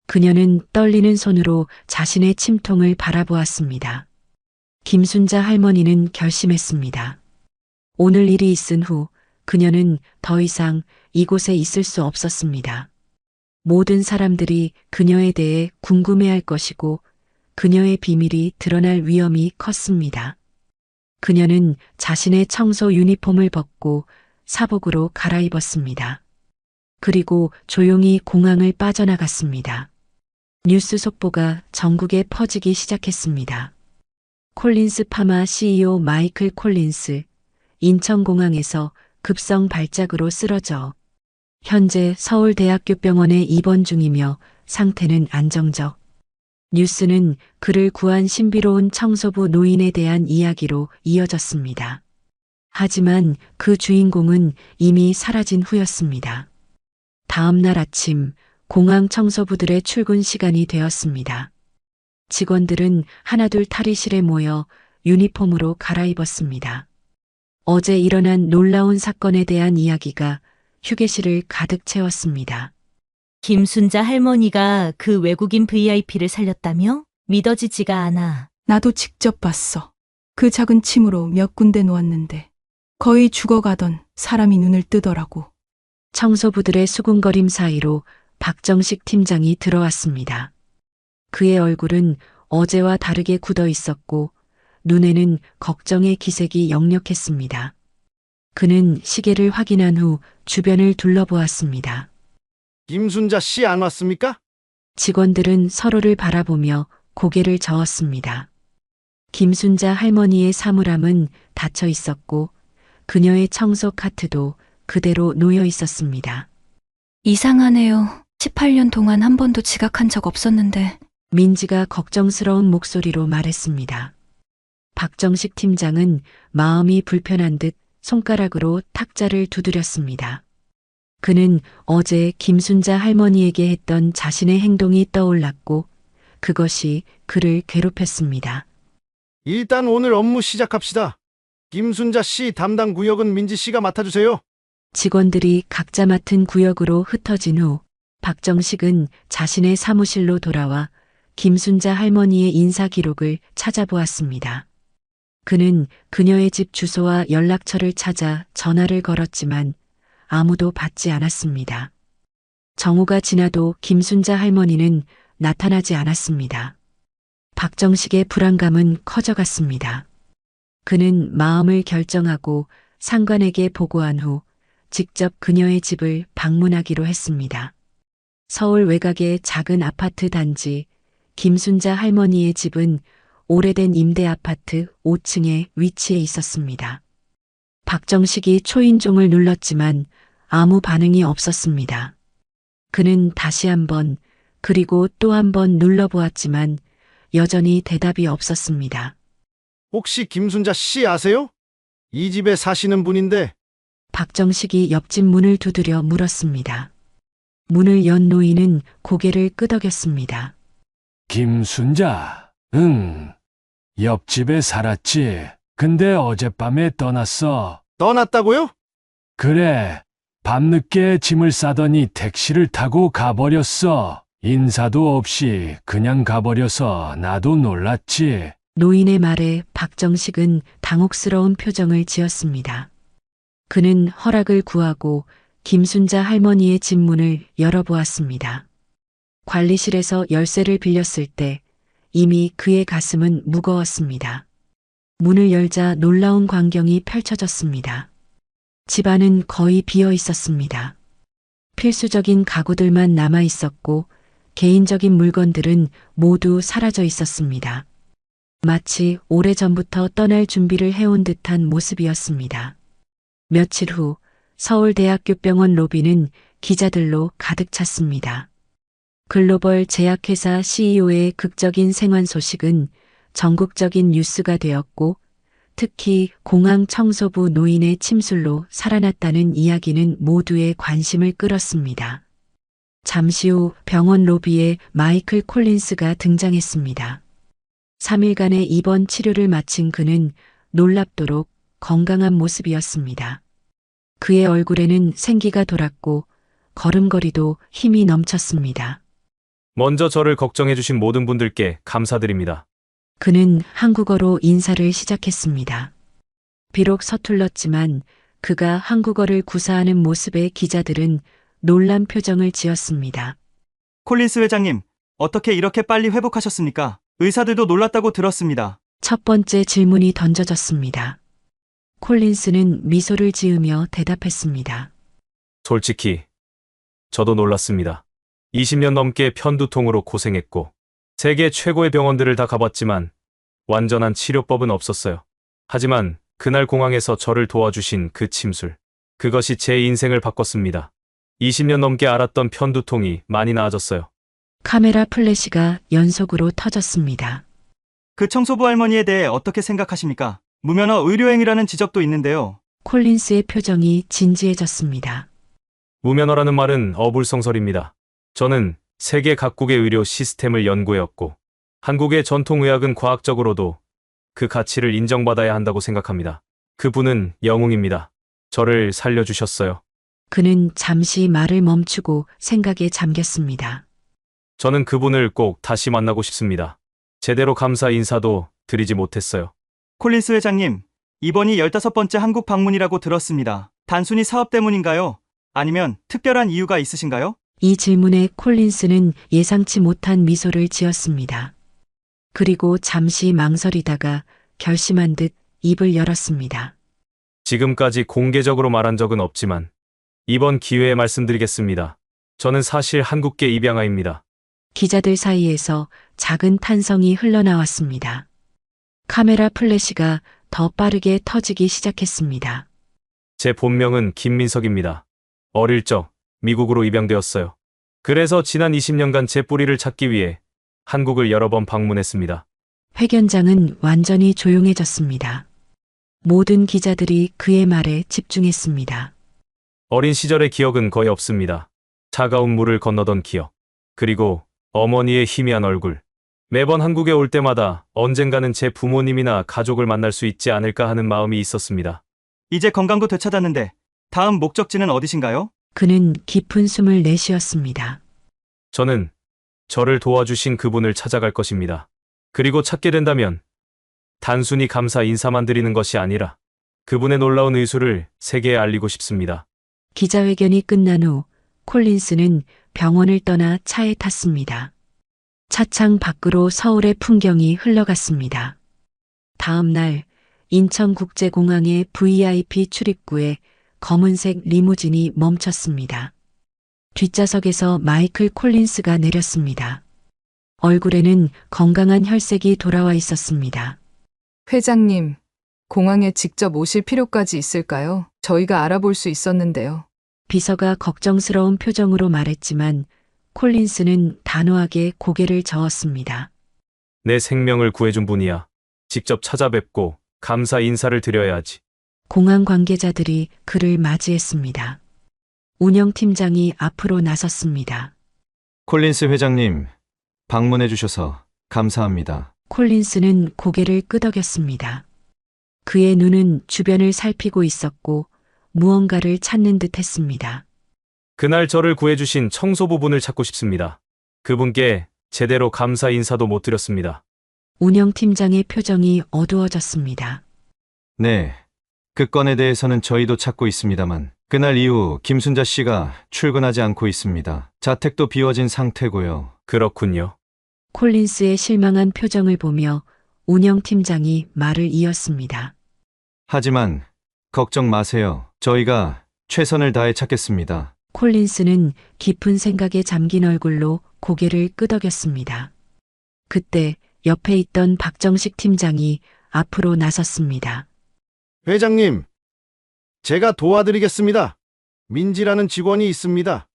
그녀는 떨리는 손으로 자신의 침통을 바라보았습니다. 김순자 할머니는 결심했습니다. 오늘 일이 있은 후 그녀는 더 이상 이곳에 있을 수 없었습니다. 모든 사람들이 그녀에 대해 궁금해할 것이고 그녀의 비밀이 드러날 위험이 컸습니다. 그녀는 자신의 청소 유니폼을 벗고 사복으로 갈아입었습니다. 그리고 조용히 공항을 빠져나갔습니다. 뉴스 속보가 전국에 퍼지기 시작했습니다. 콜린스 파마 CEO 마이클 콜린스, 인천공항에서 급성 발작으로 쓰러져 현재 서울대학교 병원에 입원 중이며 상태는 안정적. 뉴스는 그를 구한 신비로운 청소부 노인에 대한 이야기로 이어졌습니다. 하지만 그 주인공은 이미 사라진 후였습니다. 다음 날 아침 공항 청소부들의 출근 시간이 되었습니다. 직원들은 하나둘 탈의실에 모여 유니폼으로 갈아입었습니다. 어제 일어난 놀라운 사건에 대한 이야기가 휴게실을 가득 채웠습니다. 김순자 할머니가 그 외국인 VIP를 살렸다며? 믿어지지가 않아. 나도 직접 봤어. 그 작은 침으로 몇 군데 놓았는데 거의 죽어가던 사람이 눈을 뜨더라고. 청소부들의 수군거림 사이로 박정식 팀장이 들어왔습니다. 그의 얼굴은 어제와 다르게 굳어 있었고 눈에는 걱정의 기색이 역력했습니다. 그는 시계를 확인한 후 주변을 둘러보았습니다. 김순자 씨 안 왔습니까? 직원들은 서로를 바라보며 고개를 저었습니다. 김순자 할머니의 사물함은 닫혀 있었고 그녀의 청소 카트도 그대로 놓여 있었습니다. 이상하네요. 18년 동안 한 번도 지각한 적 없었는데. 민지가 걱정스러운 목소리로 말했습니다. 박정식 팀장은 마음이 불편한 듯 손가락으로 탁자를 두드렸습니다. 그는 어제 김순자 할머니에게 했던 자신의 행동이 떠올랐고 그것이 그를 괴롭혔습니다. 일단 오늘 업무 시작합시다. 김순자 씨 담당 구역은 민지 씨가 맡아주세요. 직원들이 각자 맡은 구역으로 흩어진 후 박정식은 자신의 사무실로 돌아와 김순자 할머니의 인사 기록을 찾아보았습니다. 그는 그녀의 집 주소와 연락처를 찾아 전화를 걸었지만 아무도 받지 않았습니다. 정오가 지나도 김순자 할머니는 나타나지 않았습니다. 박정식의 불안감은 커져갔습니다. 그는 마음을 결정하고 상관에게 보고한 후 직접 그녀의 집을 방문하기로 했습니다. 서울 외곽의 작은 아파트 단지, 김순자 할머니의 집은 오래된 임대 아파트 5층에 위치해 있었습니다. 박정식이 초인종을 눌렀지만 아무 반응이 없었습니다. 그는 다시 한번 그리고 또 한 번 눌러보았지만 여전히 대답이 없었습니다. 혹시 김순자 씨 아세요? 이 집에 사시는 분인데. 박정식이 옆집 문을 두드려 물었습니다. 문을 연 노인은 고개를 끄덕였습니다. 김순자, 응. 옆집에 살았지. 근데 어젯밤에 떠났어. 떠났다고요? 그래. 밤늦게 짐을 싸더니 택시를 타고 가버렸어. 인사도 없이 그냥 가버려서 나도 놀랐지. 노인의 말에 박정식은 당혹스러운 표정을 지었습니다. 그는 허락을 구하고 김순자 할머니의 집 문을 열어보았습니다. 관리실에서 열쇠를 빌렸을 때 이미 그의 가슴은 무거웠습니다. 문을 열자 놀라운 광경이 펼쳐졌습니다. 집안은 거의 비어 있었습니다. 필수적인 가구들만 남아 있었고 개인적인 물건들은 모두 사라져 있었습니다. 마치 오래전부터 떠날 준비를 해온 듯한 모습이었습니다. 며칠 후 서울대학교 병원 로비는 기자들로 가득 찼습니다. 글로벌 제약회사 CEO의 극적인 생환 소식은 전국적인 뉴스가 되었고 특히 공항 청소부 노인의 침술로 살아났다는 이야기는 모두의 관심을 끌었습니다. 잠시 후 병원 로비에 마이클 콜린스가 등장했습니다. 3일간의 입원 치료를 마친 그는 놀랍도록 건강한 모습이었습니다. 그의 얼굴에는 생기가 돌았고 걸음걸이도 힘이 넘쳤습니다. 먼저 저를 걱정해주신 모든 분들께 감사드립니다. 그는 한국어로 인사를 시작했습니다. 비록 서툴렀지만 그가 한국어를 구사하는 모습에 기자들은 놀란 표정을 지었습니다. 콜린스 회장님, 어떻게 이렇게 빨리 회복하셨습니까? 의사들도 놀랐다고 들었습니다. 첫 번째 질문이 던져졌습니다. 콜린스는 미소를 지으며 대답했습니다. 솔직히 저도 놀랐습니다. 20년 넘게 편두통으로 고생했고 세계 최고의 병원들을 다 가봤지만 완전한 치료법은 없었어요. 하지만 그날 공항에서 저를 도와주신 그 침술, 그것이 제 인생을 바꿨습니다. 20년 넘게 앓았던 편두통이 많이 나아졌어요. 카메라 플래시가 연속으로 터졌습니다. 그 청소부 할머니에 대해 어떻게 생각하십니까? 무면허 의료행위라는 지적도 있는데요. 콜린스의 표정이 진지해졌습니다. 무면허라는 말은 어불성설입니다. 저는 세계 각국의 의료 시스템을 연구해왔고 한국의 전통의학은 과학적으로도 그 가치를 인정받아야 한다고 생각합니다. 그분은 영웅입니다. 저를 살려주셨어요. 그는 잠시 말을 멈추고 생각에 잠겼습니다. 저는 그분을 꼭 다시 만나고 싶습니다. 제대로 감사 인사도 드리지 못했어요. 콜린스 회장님, 이번이 15번째 한국 방문이라고 들었습니다. 단순히 사업 때문인가요? 아니면 특별한 이유가 있으신가요? 이 질문에 콜린스는 예상치 못한 미소를 지었습니다. 그리고 잠시 망설이다가 결심한 듯 입을 열었습니다. 지금까지 공개적으로 말한 적은 없지만 이번 기회에 말씀드리겠습니다. 저는 사실 한국계 입양아입니다. 기자들 사이에서 작은 탄성이 흘러나왔습니다. 카메라 플래시가 더 빠르게 터지기 시작했습니다. 제 본명은 김민석입니다. 어릴 적 미국으로 입양되었어요. 그래서 지난 20년간 제 뿌리를 찾기 위해 한국을 여러 번 방문했습니다. 회견장은 완전히 조용해졌습니다. 모든 기자들이 그의 말에 집중했습니다. 어린 시절의 기억은 거의 없습니다. 차가운 물을 건너던 기억, 그리고 어머니의 희미한 얼굴. 매번 한국에 올 때마다 언젠가는 제 부모님이나 가족을 만날 수 있지 않을까 하는 마음이 있었습니다. 이제 건강도 되찾았는데 다음 목적지는 어디신가요? 그는 깊은 숨을 내쉬었습니다. 저는 저를 도와주신 그분을 찾아갈 것입니다. 그리고 찾게 된다면 단순히 감사 인사만 드리는 것이 아니라 그분의 놀라운 의술을 세계에 알리고 싶습니다. 기자회견이 끝난 후 콜린스는 병원을 떠나 차에 탔습니다. 차창 밖으로 서울의 풍경이 흘러갔습니다. 다음 날 인천국제공항의 VIP 출입구에 검은색 리무진이 멈췄습니다. 뒷좌석에서 마이클 콜린스가 내렸습니다. 얼굴에는 건강한 혈색이 돌아와 있었습니다. 회장님, 공항에 직접 오실 필요까지 있을까요? 저희가 알아볼 수 있었는데요. 비서가 걱정스러운 표정으로 말했지만 콜린스는 단호하게 고개를 저었습니다. 내 생명을 구해준 분이야. 직접 찾아뵙고 감사 인사를 드려야지. 공항 관계자들이 그를 맞이했습니다. 운영팀장이 앞으로 나섰습니다. 콜린스 회장님, 방문해 주셔서 감사합니다. 콜린스는 고개를 끄덕였습니다. 그의 눈은 주변을 살피고 있었고 무언가를 찾는 듯 했습니다. 그날 저를 구해주신 청소부분을 찾고 싶습니다. 그분께 제대로 감사 인사도 못 드렸습니다. 운영팀장의 표정이 어두워졌습니다. 네, 그 건에 대해서는 저희도 찾고 있습니다만 그날 이후 김순자 씨가 출근하지 않고 있습니다. 자택도 비워진 상태고요. 그렇군요. 콜린스의 실망한 표정을 보며 운영팀장이 말을 이었습니다. 하지만 걱정 마세요. 저희가 최선을 다해 찾겠습니다. 콜린스는 깊은 생각에 잠긴 얼굴로 고개를 끄덕였습니다. 그때 옆에 있던 박정식 팀장이 앞으로 나섰습니다. 회장님, 제가 도와드리겠습니다. 민지라는 직원이 있습니다.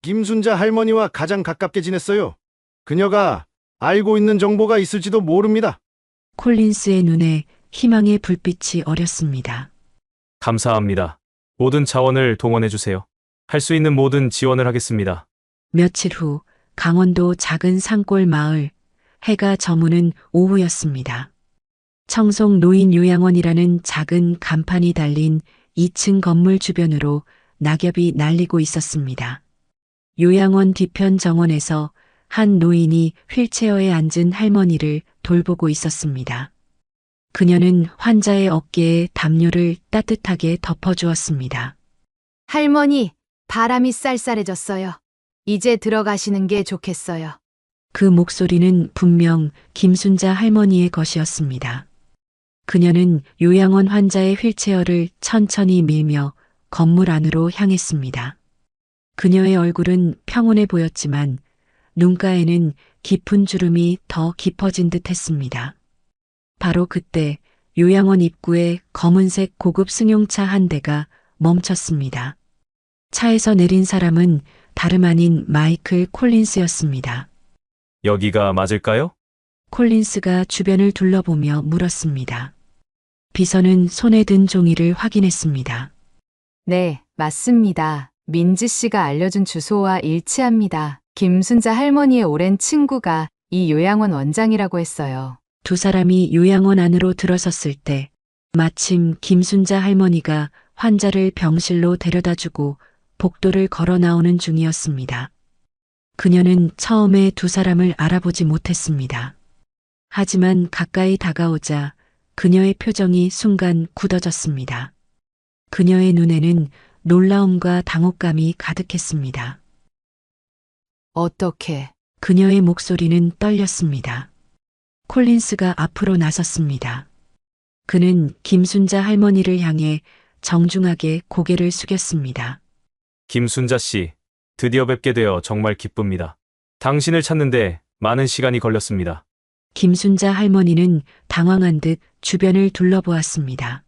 김순자 할머니와 가장 가깝게 지냈어요. 그녀가 알고 있는 정보가 있을지도 모릅니다. 콜린스의 눈에 희망의 불빛이 어렸습니다. 감사합니다. 모든 자원을 동원해 주세요. 할 수 있는 모든 지원을 하겠습니다. 며칠 후 강원도 작은 산골 마을, 해가 저무는 오후였습니다. 청송 노인요양원이라는 작은 간판이 달린 2층 건물 주변으로 낙엽이 날리고 있었습니다. 요양원 뒤편 정원에서 한 노인이 휠체어에 앉은 할머니를 돌보고 있었습니다. 그녀는 환자의 어깨에 담요를 따뜻하게 덮어주었습니다. 할머니, 바람이 쌀쌀해졌어요. 이제 들어가시는 게 좋겠어요. 그 목소리는 분명 김순자 할머니의 것이었습니다. 그녀는 요양원 환자의 휠체어를 천천히 밀며 건물 안으로 향했습니다. 그녀의 얼굴은 평온해 보였지만 눈가에는 깊은 주름이 더 깊어진 듯 했습니다. 바로 그때 요양원 입구에 검은색 고급 승용차 한 대가 멈췄습니다. 차에서 내린 사람은 다름 아닌 마이클 콜린스였습니다. 여기가 맞을까요? 콜린스가 주변을 둘러보며 물었습니다. 비서는 손에 든 종이를 확인했습니다. 네, 맞습니다. 민지 씨가 알려준 주소와 일치합니다. 김순자 할머니의 오랜 친구가 이 요양원 원장이라고 했어요. 두 사람이 요양원 안으로 들어섰을 때 마침 김순자 할머니가 환자를 병실로 데려다주고 복도를 걸어 나오는 중이었습니다. 그녀는 처음에 두 사람을 알아보지 못했습니다. 하지만 가까이 다가오자 그녀의 표정이 순간 굳어졌습니다. 그녀의 눈에는 놀라움과 당혹감이 가득했습니다. 어떻게? 그녀의 목소리는 떨렸습니다. 콜린스가 앞으로 나섰습니다. 그는 김순자 할머니를 향해 정중하게 고개를 숙였습니다. 김순자 씨, 드디어 뵙게 되어 정말 기쁩니다. 당신을 찾는데 많은 시간이 걸렸습니다. 김순자 할머니는 당황한 듯 주변을 둘러보았습니다.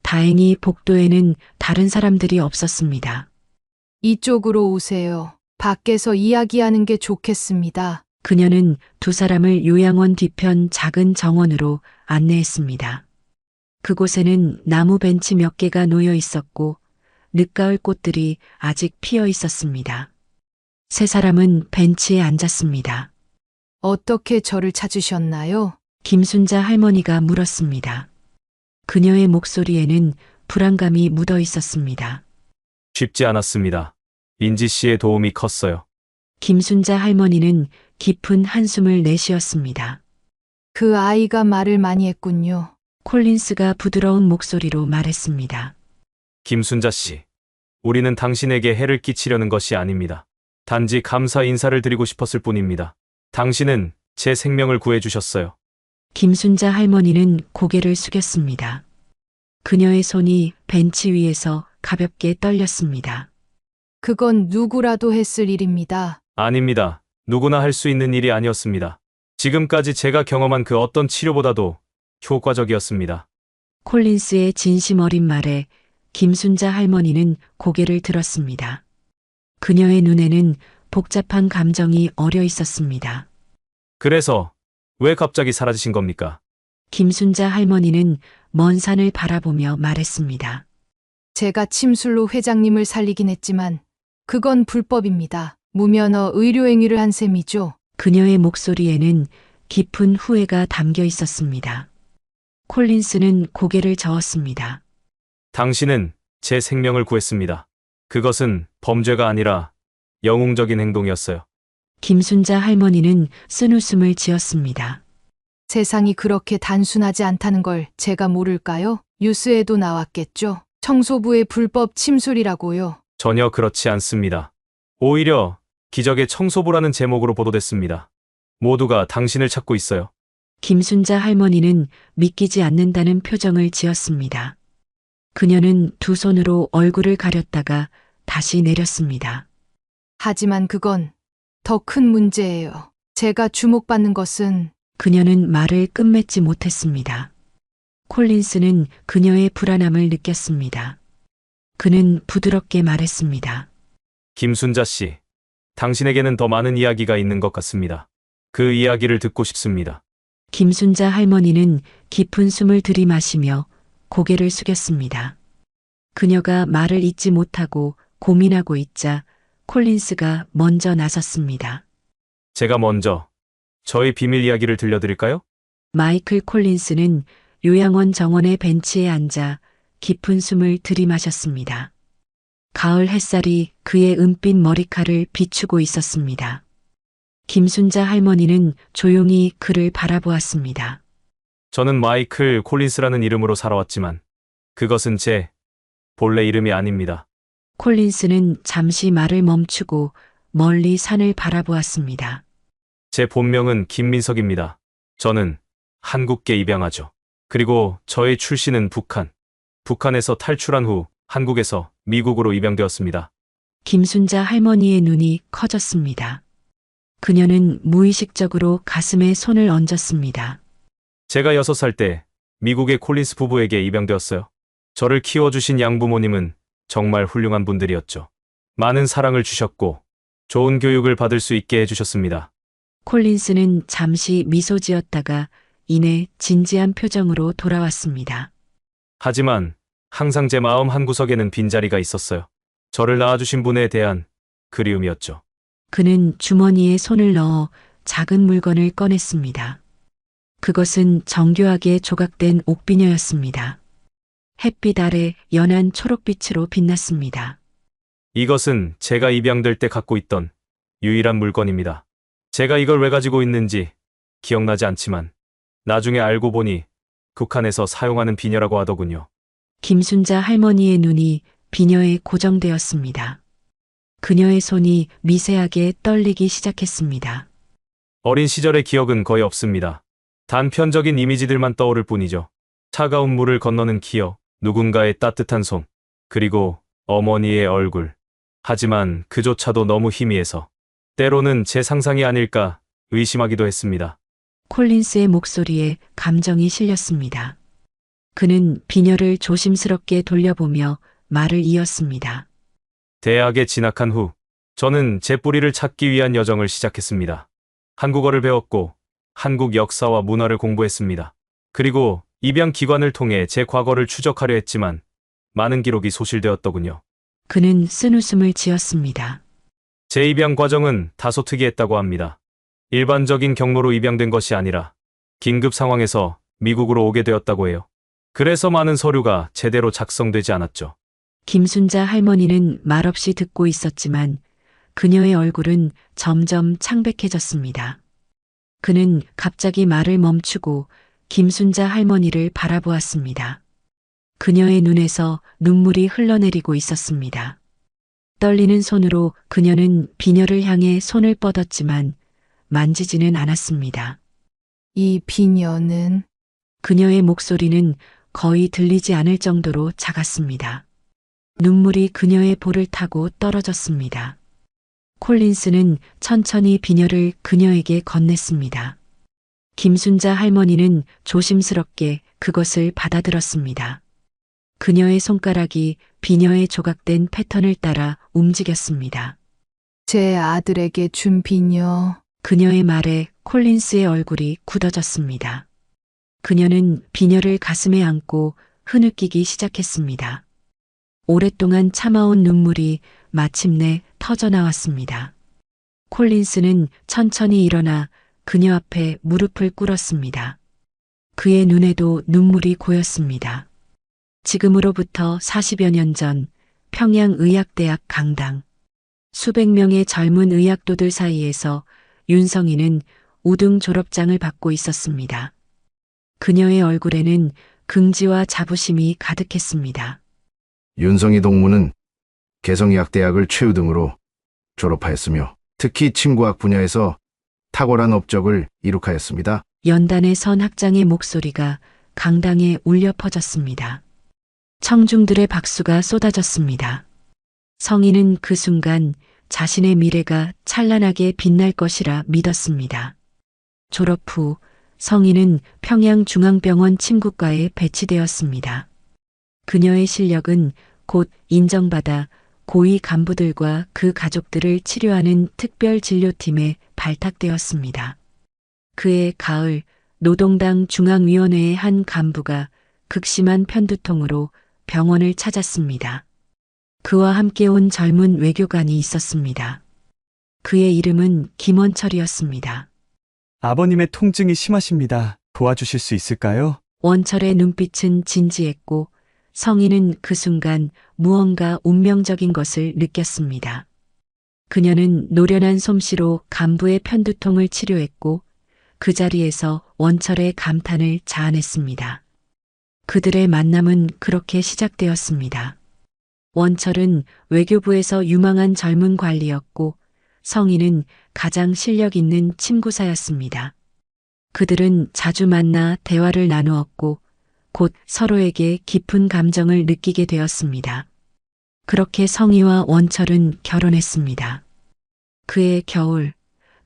다행히 복도에는 다른 사람들이 없었습니다. 이쪽으로 오세요. 밖에서 이야기하는 게 좋겠습니다. 그녀는 두 사람을 요양원 뒤편 작은 정원으로 안내했습니다. 그곳에는 나무 벤치 몇 개가 놓여 있었고 늦가을 꽃들이 아직 피어 있었습니다. 세 사람은 벤치에 앉았습니다. 어떻게 저를 찾으셨나요? 김순자 할머니가 물었습니다. 그녀의 목소리에는 불안감이 묻어 있었습니다. 쉽지 않았습니다. 민지 씨의 도움이 컸어요. 김순자 할머니는 깊은 한숨을 내쉬었습니다. 그 아이가 말을 많이 했군요. 콜린스가 부드러운 목소리로 말했습니다. 김순자 씨, 우리는 당신에게 해를 끼치려는 것이 아닙니다. 단지 감사 인사를 드리고 싶었을 뿐입니다. 당신은 제 생명을 구해주셨어요. 김순자 할머니는 고개를 숙였습니다. 그녀의 손이 벤치 위에서 가볍게 떨렸습니다. 그건 누구라도 했을 일입니다. 아닙니다. 누구나 할 수 있는 일이 아니었습니다. 지금까지 제가 경험한 그 어떤 치료보다도 효과적이었습니다. 콜린스의 진심 어린 말에 김순자 할머니는 고개를 들었습니다. 그녀의 눈에는 복잡한 감정이 어려 있었습니다. 그래서 왜 갑자기 사라지신 겁니까? 김순자 할머니는 먼 산을 바라보며 말했습니다. 제가 침술로 회장님을 살리긴 했지만 그건 불법입니다. 무면허 의료행위를 한 셈이죠. 그녀의 목소리에는 깊은 후회가 담겨 있었습니다. 콜린스는 고개를 저었습니다. 당신은 제 생명을 구했습니다. 그것은 범죄가 아니라 영웅적인 행동이었어요. 김순자 할머니는 쓴웃음을 지었습니다. 세상이 그렇게 단순하지 않다는 걸 제가 모를까요? 뉴스에도 나왔겠죠. 청소부의 불법 침술이라고요. 전혀 그렇지 않습니다. 오히려 기적의 청소부라는 제목으로 보도됐습니다. 모두가 당신을 찾고 있어요. 김순자 할머니는 믿기지 않는다는 표정을 지었습니다. 그녀는 두 손으로 얼굴을 가렸다가 다시 내렸습니다. 하지만 그건 더 큰 문제예요. 제가 주목받는 것은 그녀는 말을 끝맺지 못했습니다. 콜린스는 그녀의 불안함을 느꼈습니다. 그는 부드럽게 말했습니다. 김순자 씨, 당신에게는 더 많은 이야기가 있는 것 같습니다. 그 이야기를 듣고 싶습니다. 김순자 할머니는 깊은 숨을 들이마시며 고개를 숙였습니다. 그녀가 말을 잇지 못하고 고민하고 있자 콜린스가 먼저 나섰습니다. 제가 먼저 저의 비밀 이야기를 들려드릴까요? 마이클 콜린스는 요양원 정원의 벤치에 앉아 깊은 숨을 들이마셨습니다. 가을 햇살이 그의 은빛 머리칼을 비추고 있었습니다. 김순자 할머니는 조용히 그를 바라보았습니다. 저는 마이클 콜린스라는 이름으로 살아왔지만 그것은 제 본래 이름이 아닙니다. 콜린스는 잠시 말을 멈추고 멀리 산을 바라보았습니다. 제 본명은 김민석입니다. 저는 한국계 입양아죠. 그리고 저의 출신은 북한. 북한에서 탈출한 후 한국에서 미국으로 입양되었습니다. 김순자 할머니의 눈이 커졌습니다. 그녀는 무의식적으로 가슴에 손을 얹었습니다. 제가 6살 때 미국의 콜린스 부부에게 입양되었어요. 저를 키워주신 양부모님은 정말 훌륭한 분들이었죠. 많은 사랑을 주셨고 좋은 교육을 받을 수 있게 해주셨습니다. 콜린스는 잠시 미소 지었다가 이내 진지한 표정으로 돌아왔습니다. 하지만 항상 제 마음 한구석에는 빈자리가 있었어요. 저를 낳아주신 분에 대한 그리움이었죠. 그는 주머니에 손을 넣어 작은 물건을 꺼냈습니다. 그것은 정교하게 조각된 옥비녀였습니다. 햇빛 아래 연한 초록빛으로 빛났습니다. 이것은 제가 입양될 때 갖고 있던 유일한 물건입니다. 제가 이걸 왜 가지고 있는지 기억나지 않지만 나중에 알고 보니 북한에서 사용하는 비녀라고 하더군요. 김순자 할머니의 눈이 비녀에 고정되었습니다. 그녀의 손이 미세하게 떨리기 시작했습니다. 어린 시절의 기억은 거의 없습니다. 단편적인 이미지들만 떠오를 뿐이죠. 차가운 물을 건너는 기억, 누군가의 따뜻한 손, 그리고 어머니의 얼굴. 하지만 그조차도 너무 희미해서 때로는 제 상상이 아닐까 의심하기도 했습니다. 콜린스의 목소리에 감정이 실렸습니다. 그는 비녀를 조심스럽게 돌려보며 말을 이었습니다. 대학에 진학한 후 저는 제 뿌리를 찾기 위한 여정을 시작했습니다. 한국어를 배웠고 한국 역사와 문화를 공부했습니다. 그리고 입양 기관을 통해 제 과거를 추적하려 했지만 많은 기록이 소실되었더군요. 그는 쓴웃음을 지었습니다. 제 입양 과정은 다소 특이했다고 합니다. 일반적인 경로로 입양된 것이 아니라 긴급 상황에서 미국으로 오게 되었다고 해요. 그래서 많은 서류가 제대로 작성되지 않았죠. 김순자 할머니는 말없이 듣고 있었지만 그녀의 얼굴은 점점 창백해졌습니다. 그는 갑자기 말을 멈추고 김순자 할머니를 바라보았습니다. 그녀의 눈에서 눈물이 흘러내리고 있었습니다. 떨리는 손으로 그녀는 비녀를 향해 손을 뻗었지만 만지지는 않았습니다. 이 비녀는 그녀의 목소리는 거의 들리지 않을 정도로 작았습니다. 눈물이 그녀의 볼을 타고 떨어졌습니다. 콜린스는 천천히 비녀를 그녀에게 건넸습니다. 김순자 할머니는 조심스럽게 그것을 받아들었습니다. 그녀의 손가락이 비녀에 조각된 패턴을 따라 움직였습니다. 제 아들에게 준 비녀. 그녀의 말에 콜린스의 얼굴이 굳어졌습니다. 그녀는 비녀를 가슴에 안고 흐느끼기 시작했습니다. 오랫동안 참아온 눈물이 마침내 터져나왔습니다. 콜린스는 천천히 일어나 그녀 앞에 무릎을 꿇었습니다. 그의 눈에도 눈물이 고였습니다. 지금으로부터 40여 년 전 평양의학대학 강당. 수백 명의 젊은 의학도들 사이에서 윤성이는 우등 졸업장을 받고 있었습니다. 그녀의 얼굴에는 긍지와 자부심이 가득했습니다. 윤성희 동무는 개성의학대학을 최우등으로 졸업하였으며 특히 침구학 분야에서 탁월한 업적을 이룩하였습니다. 연단에 선 학장의 목소리가 강당에 울려 퍼졌습니다. 청중들의 박수가 쏟아졌습니다. 성인은 그 순간 자신의 미래가 찬란하게 빛날 것이라 믿었습니다. 졸업 후 성인은 평양중앙병원 침구과에 배치되었습니다. 그녀의 실력은 곧 인정받아 고위 간부들과 그 가족들을 치료하는 특별 진료팀에 발탁되었습니다. 그해 가을 노동당 중앙위원회의 한 간부가 극심한 편두통으로 병원을 찾았습니다. 그와 함께 온 젊은 외교관이 있었습니다. 그의 이름은 김원철이었습니다. 아버님의 통증이 심하십니다. 도와주실 수 있을까요? 원철의 눈빛은 진지했고 성인은 그 순간 무언가 운명적인 것을 느꼈습니다. 그녀는 노련한 솜씨로 간부의 편두통을 치료했고 그 자리에서 원철의 감탄을 자아냈습니다. 그들의 만남은 그렇게 시작되었습니다. 원철은 외교부에서 유망한 젊은 관리였고 성인은 가장 실력 있는 침구사였습니다. 그들은 자주 만나 대화를 나누었고 곧 서로에게 깊은 감정을 느끼게 되었습니다. 그렇게 성희와 원철은 결혼했습니다. 그해 겨울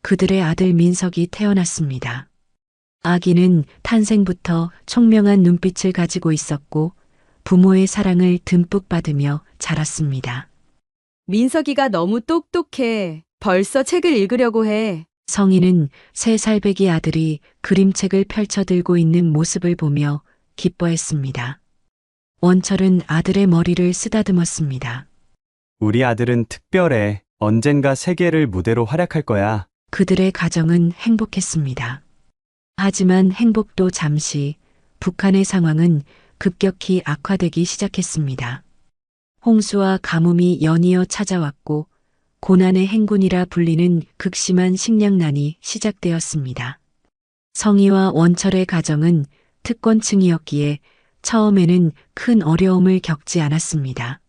그들의 아들 민석이 태어났습니다. 아기는 탄생부터 총명한 눈빛을 가지고 있었고 부모의 사랑을 듬뿍 받으며 자랐습니다. 민석이가 너무 똑똑해. 벌써 책을 읽으려고 해. 성희는 3살배기 아들이 그림책을 펼쳐 들고 있는 모습을 보며 기뻐했습니다. 원철은 아들의 머리를 쓰다듬었습니다. 우리 아들은 특별해. 언젠가 세계를 무대로 활약할 거야. 그들의 가정은 행복했습니다. 하지만 행복도 잠시, 북한의 상황은 급격히 악화되기 시작했습니다. 홍수와 가뭄이 연이어 찾아왔고 고난의 행군이라 불리는 극심한 식량난이 시작되었습니다. 성희와 원철의 가정은 특권층이었기에 처음에는 큰 어려움을 겪지 않았습니다.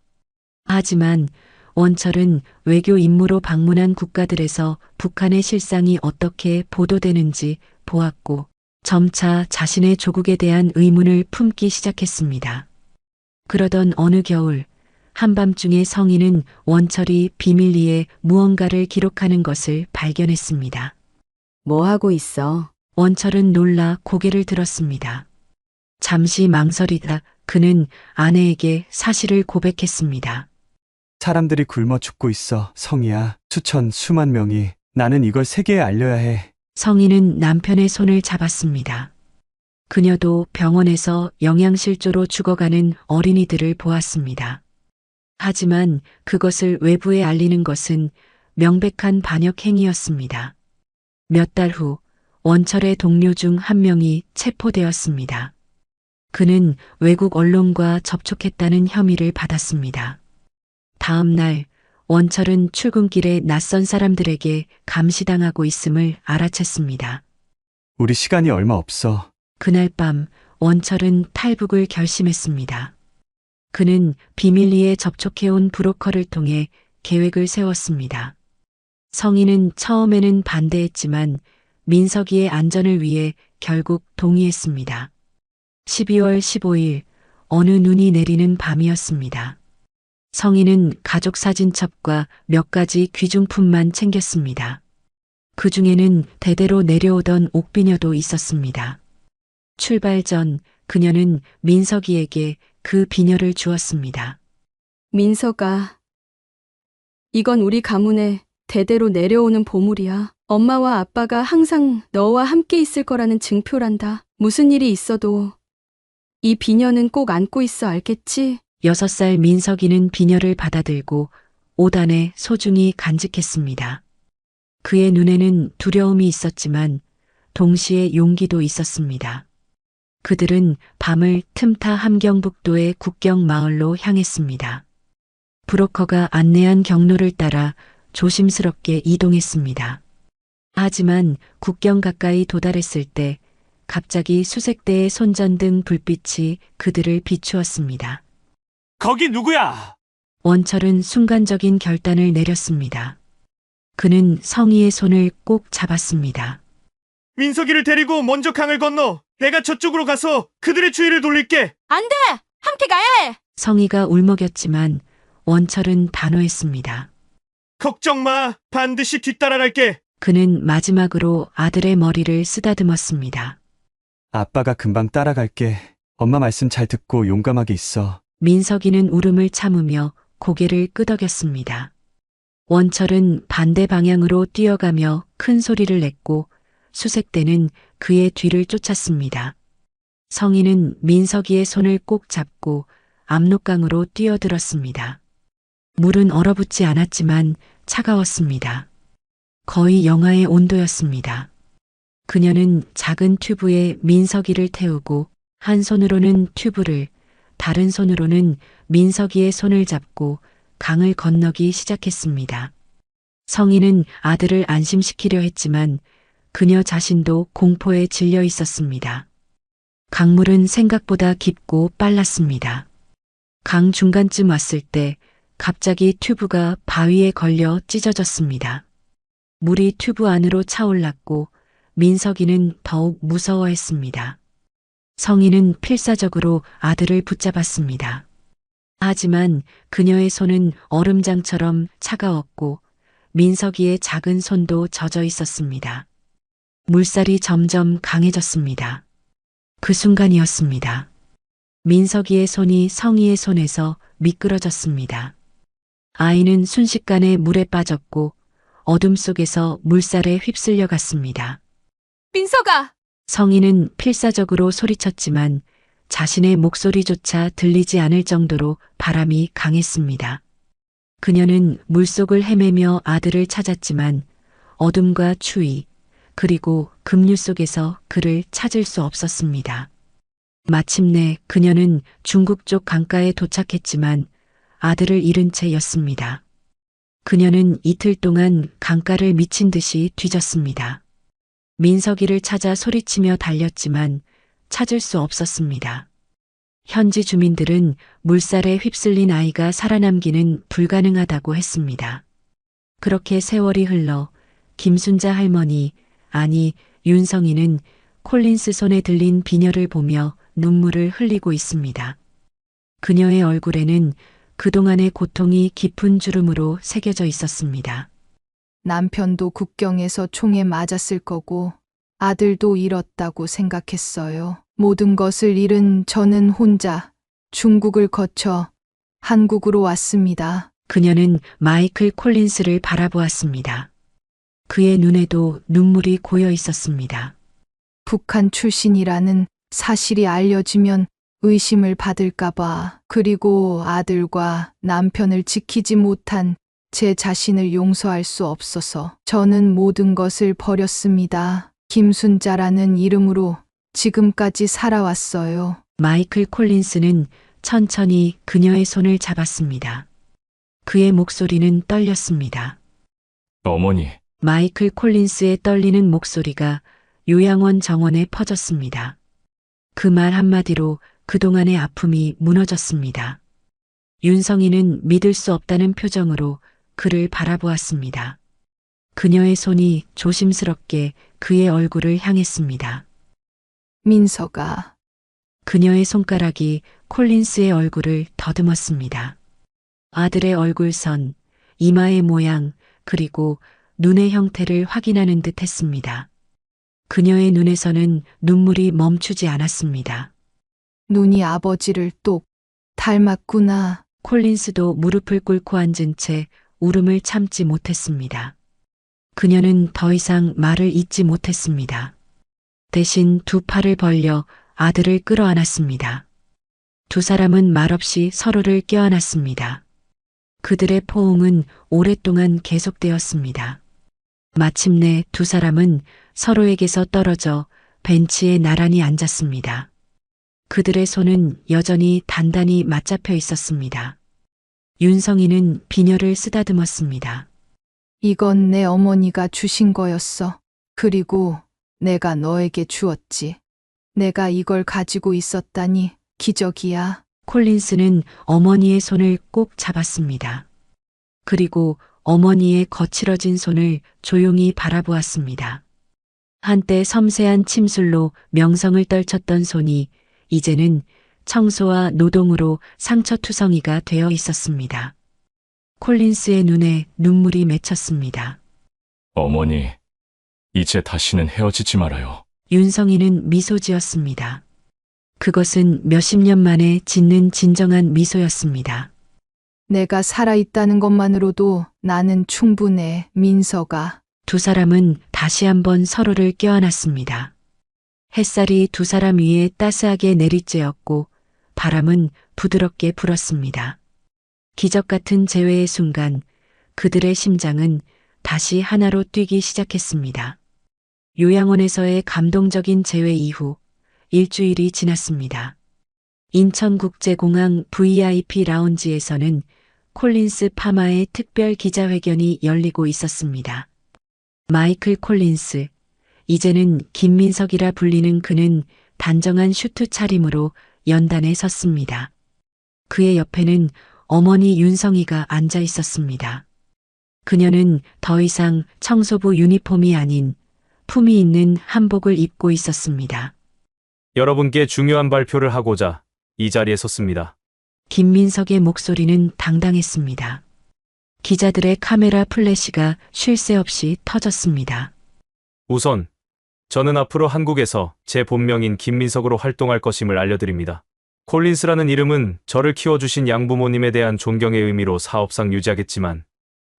하지만 원철은 외교 임무로 방문한 국가들에서 북한의 실상이 어떻게 보도되는지 보았고 점차 자신의 조국에 대한 의문을 품기 시작했습니다. 그러던 어느 겨울 한밤중에 성희는 원철이 비밀리에 무언가를 기록하는 것을 발견했습니다. 뭐 하고 있어? 원철은 놀라 고개를 들었습니다. 잠시 망설이다 그는 아내에게 사실을 고백했습니다. 사람들이 굶어 죽고 있어, 성희야. 수만 명이. 나는 이걸 세계에 알려야 해. 성희는 남편의 손을 잡았습니다. 그녀도 병원에서 영양실조로 죽어가는 어린이들을 보았습니다. 하지만 그것을 외부에 알리는 것은 명백한 반역 행위였습니다. 몇 달 후 원철의 동료 중 한 명이 체포되었습니다. 그는 외국 언론과 접촉했다는 혐의를 받았습니다. 다음 날 원철은 출근길에 낯선 사람들에게 감시당하고 있음을 알아챘습니다. 우리 시간이 얼마 없어. 그날 밤 원철은 탈북을 결심했습니다. 그는 비밀리에 접촉해온 브로커를 통해 계획을 세웠습니다. 성희는 처음에는 반대했지만 민석이의 안전을 위해 결국 동의했습니다. 12월 15일 어느 눈이 내리는 밤이었습니다. 성인은 가족 사진첩과 몇 가지 귀중품만 챙겼습니다. 그 중에는 대대로 내려오던 옥비녀도 있었습니다. 출발 전 그녀는 민석이에게 그 비녀를 주었습니다. 민석아, 이건 우리 가문에 대대로 내려오는 보물이야. 엄마와 아빠가 항상 너와 함께 있을 거라는 증표란다. 무슨 일이 있어도 이 비녀는 꼭 안고 있어, 알겠지? 6살 민석이는 비녀를 받아들고 5단에 소중히 간직했습니다. 그의 눈에는 두려움이 있었지만 동시에 용기도 있었습니다. 그들은 밤을 틈타 함경북도의 국경 마을로 향했습니다. 브로커가 안내한 경로를 따라 조심스럽게 이동했습니다. 하지만 국경 가까이 도달했을 때 갑자기 수색대의 손전등 불빛이 그들을 비추었습니다. 거기 누구야? 원철은 순간적인 결단을 내렸습니다. 그는 성희의 손을 꼭 잡았습니다. 민석이를 데리고 먼저 강을 건너 내가 저쪽으로 가서 그들의 주의를 돌릴게. 안 돼! 함께 가야 해! 성희가 울먹였지만 원철은 단호했습니다. 걱정 마. 반드시 뒤따라갈게. 그는 마지막으로 아들의 머리를 쓰다듬었습니다. 아빠가 금방 따라갈게. 엄마 말씀 잘 듣고 용감하게 있어. 민석이는 울음을 참으며 고개를 끄덕였습니다. 원철은 반대 방향으로 뛰어가며 큰 소리를 냈고 수색대는 그의 뒤를 쫓았습니다. 성희는 민석이의 손을 꼭 잡고 압록강으로 뛰어들었습니다. 물은 얼어붙지 않았지만 차가웠습니다. 거의 영하의 온도였습니다. 그녀는 작은 튜브에 민석이를 태우고 한 손으로는 튜브를, 다른 손으로는 민석이의 손을 잡고 강을 건너기 시작했습니다. 성희는 아들을 안심시키려 했지만 그녀 자신도 공포에 질려 있었습니다. 강물은 생각보다 깊고 빨랐습니다. 강 중간쯤 왔을 때 갑자기 튜브가 바위에 걸려 찢어졌습니다. 물이 튜브 안으로 차올랐고 민석이는 더욱 무서워했습니다. 성희는 필사적으로 아들을 붙잡았습니다. 하지만 그녀의 손은 얼음장처럼 차가웠고 민석이의 작은 손도 젖어 있었습니다. 물살이 점점 강해졌습니다. 그 순간이었습니다. 민석이의 손이 성희의 손에서 미끄러졌습니다. 아이는 순식간에 물에 빠졌고 어둠 속에서 물살에 휩쓸려 갔습니다. 민석아! 성희는 필사적으로 소리쳤지만 자신의 목소리조차 들리지 않을 정도로 바람이 강했습니다. 그녀는 물속을 헤매며 아들을 찾았지만 어둠과 추위, 그리고 급류 속에서 그를 찾을 수 없었습니다. 마침내 그녀는 중국 쪽 강가에 도착했지만 아들을 잃은 채였습니다. 그녀는 이틀 동안 강가를 미친 듯이 뒤졌습니다. 민석이를 찾아 소리치며 달렸지만 찾을 수 없었습니다. 현지 주민들은 물살에 휩쓸린 아이가 살아남기는 불가능하다고 했습니다. 그렇게 세월이 흘러 김순자 할머니, 아니 윤성이는 콜린스 손에 들린 비녀를 보며 눈물을 흘리고 있습니다. 그녀의 얼굴에는 그동안의 고통이 깊은 주름으로 새겨져 있었습니다. 남편도 국경에서 총에 맞았을 거고 아들도 잃었다고 생각했어요. 모든 것을 잃은 저는 혼자 중국을 거쳐 한국으로 왔습니다. 그녀는 마이클 콜린스를 바라보았습니다. 그의 눈에도 눈물이 고여 있었습니다. 북한 출신이라는 사실이 알려지면 의심을 받을까봐, 그리고 아들과 남편을 지키지 못한 제 자신을 용서할 수 없어서 저는 모든 것을 버렸습니다. 김순자라는 이름으로 지금까지 살아왔어요. 마이클 콜린스는 천천히 그녀의 손을 잡았습니다. 그의 목소리는 떨렸습니다. 어머니, 마이클 콜린스의 떨리는 목소리가 요양원 정원에 퍼졌습니다. 그 말 한마디로 그동안의 아픔이 무너졌습니다. 윤성이는 믿을 수 없다는 표정으로 그를 바라보았습니다. 그녀의 손이 조심스럽게 그의 얼굴을 향했습니다. 민석아. 그녀의 손가락이 콜린스의 얼굴을 더듬었습니다. 아들의 얼굴선, 이마의 모양, 그리고 눈의 형태를 확인하는 듯 했습니다. 그녀의 눈에서는 눈물이 멈추지 않았습니다. 눈이 아버지를 똑 닮았구나. 콜린스도 무릎을 꿇고 앉은 채 울음을 참지 못했습니다. 그녀는 더 이상 말을 잇지 못했습니다. 대신 두 팔을 벌려 아들을 끌어안았습니다. 두 사람은 말없이 서로를 껴안았습니다. 그들의 포옹은 오랫동안 계속되었습니다. 마침내 두 사람은 서로에게서 떨어져 벤치에 나란히 앉았습니다. 그들의 손은 여전히 단단히 맞잡혀 있었습니다. 윤성이는 비녀를 쓰다듬었습니다. 이건 내 어머니가 주신 거였어. 그리고 내가 너에게 주었지. 내가 이걸 가지고 있었다니 기적이야. 콜린스는 어머니의 손을 꼭 잡았습니다. 그리고 어머니의 거칠어진 손을 조용히 바라보았습니다. 한때 섬세한 침술로 명성을 떨쳤던 손이 이제는 청소와 노동으로 상처투성이가 되어 있었습니다. 콜린스의 눈에 눈물이 맺혔습니다. 어머니, 이제 다시는 헤어지지 말아요. 윤성이는 미소 지었습니다. 그것은 몇십 년 만에 짓는 진정한 미소였습니다. 내가 살아있다는 것만으로도 나는 충분해, 민서가. 두 사람은 다시 한번 서로를 껴안았습니다. 햇살이 두 사람 위에 따스하게 내리쬐었고 바람은 부드럽게 불었습니다. 기적 같은 재회의 순간 그들의 심장은 다시 하나로 뛰기 시작했습니다. 요양원에서의 감동적인 재회 이후 일주일이 지났습니다. 인천국제공항 VIP 라운지에서는 콜린스 파마의 특별 기자회견이 열리고 있었습니다. 마이클 콜린스, 이제는 김민석이라 불리는 그는 단정한 슈트 차림으로 연단에 섰습니다. 그의 옆에는 어머니 윤성이가 앉아 있었습니다. 그녀는 더 이상 청소부 유니폼이 아닌 품위 있는 한복을 입고 있었습니다. 여러분께 중요한 발표를 하고자 이 자리에 섰습니다. 김민석의 목소리는 당당했습니다. 기자들의 카메라 플래시가 쉴 새 없이 터졌습니다. 우선 저는 앞으로 한국에서 제 본명인 김민석으로 활동할 것임을 알려드립니다. 콜린스라는 이름은 저를 키워주신 양부모님에 대한 존경의 의미로 사업상 유지하겠지만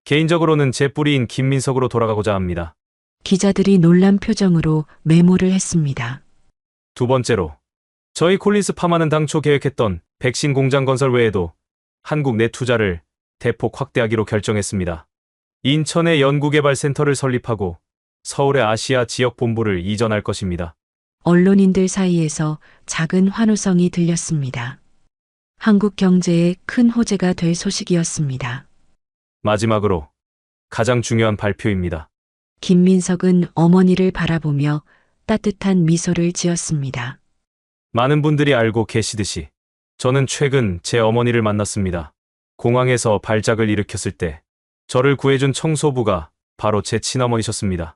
개인적으로는 제 뿌리인 김민석으로 돌아가고자 합니다. 기자들이 놀란 표정으로 메모를 했습니다. 두 번째로, 저희 콜린스 파마는 당초 계획했던 백신 공장 건설 외에도 한국 내 투자를 대폭 확대하기로 결정했습니다. 인천에 연구개발센터를 설립하고 서울의 아시아 지역 본부를 이전할 것입니다. 언론인들 사이에서 작은 환호성이 들렸습니다. 한국 경제에 큰 호재가 될 소식이었습니다. 마지막으로 가장 중요한 발표입니다. 김민석은 어머니를 바라보며 따뜻한 미소를 지었습니다. 많은 분들이 알고 계시듯이 저는 최근 제 어머니를 만났습니다. 공항에서 발작을 일으켰을 때 저를 구해준 청소부가 바로 제 친어머니셨습니다.